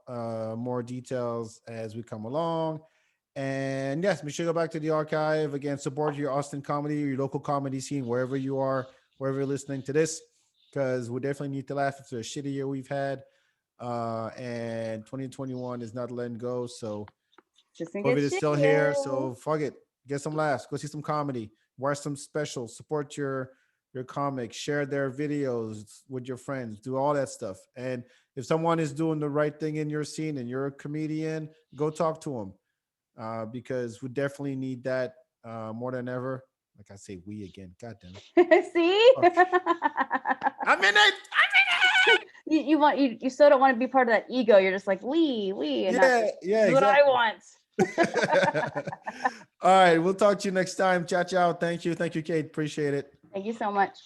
more details as we come along. And yes, make sure you go back to the archive. Again, support your Austin comedy, your local comedy scene, wherever you are, wherever you're listening to this, because we definitely need to laugh after the shitty year we've had. And 2021 is not letting go. So COVID is still here. So fuck it. Get some laughs. Go see some comedy. Watch some specials. Support your comics. Share their videos with your friends. Do all that stuff. And if someone is doing the right thing in your scene and you're a comedian, go talk to them. Because we definitely need that more than ever. Like I say, we again. God damn it. See? I'm in it. You still don't want to be part of that ego. You're just like, we. And that's exactly. What I want. All right. We'll talk to you next time. Ciao. Thank you, Kate. Appreciate it. Thank you so much.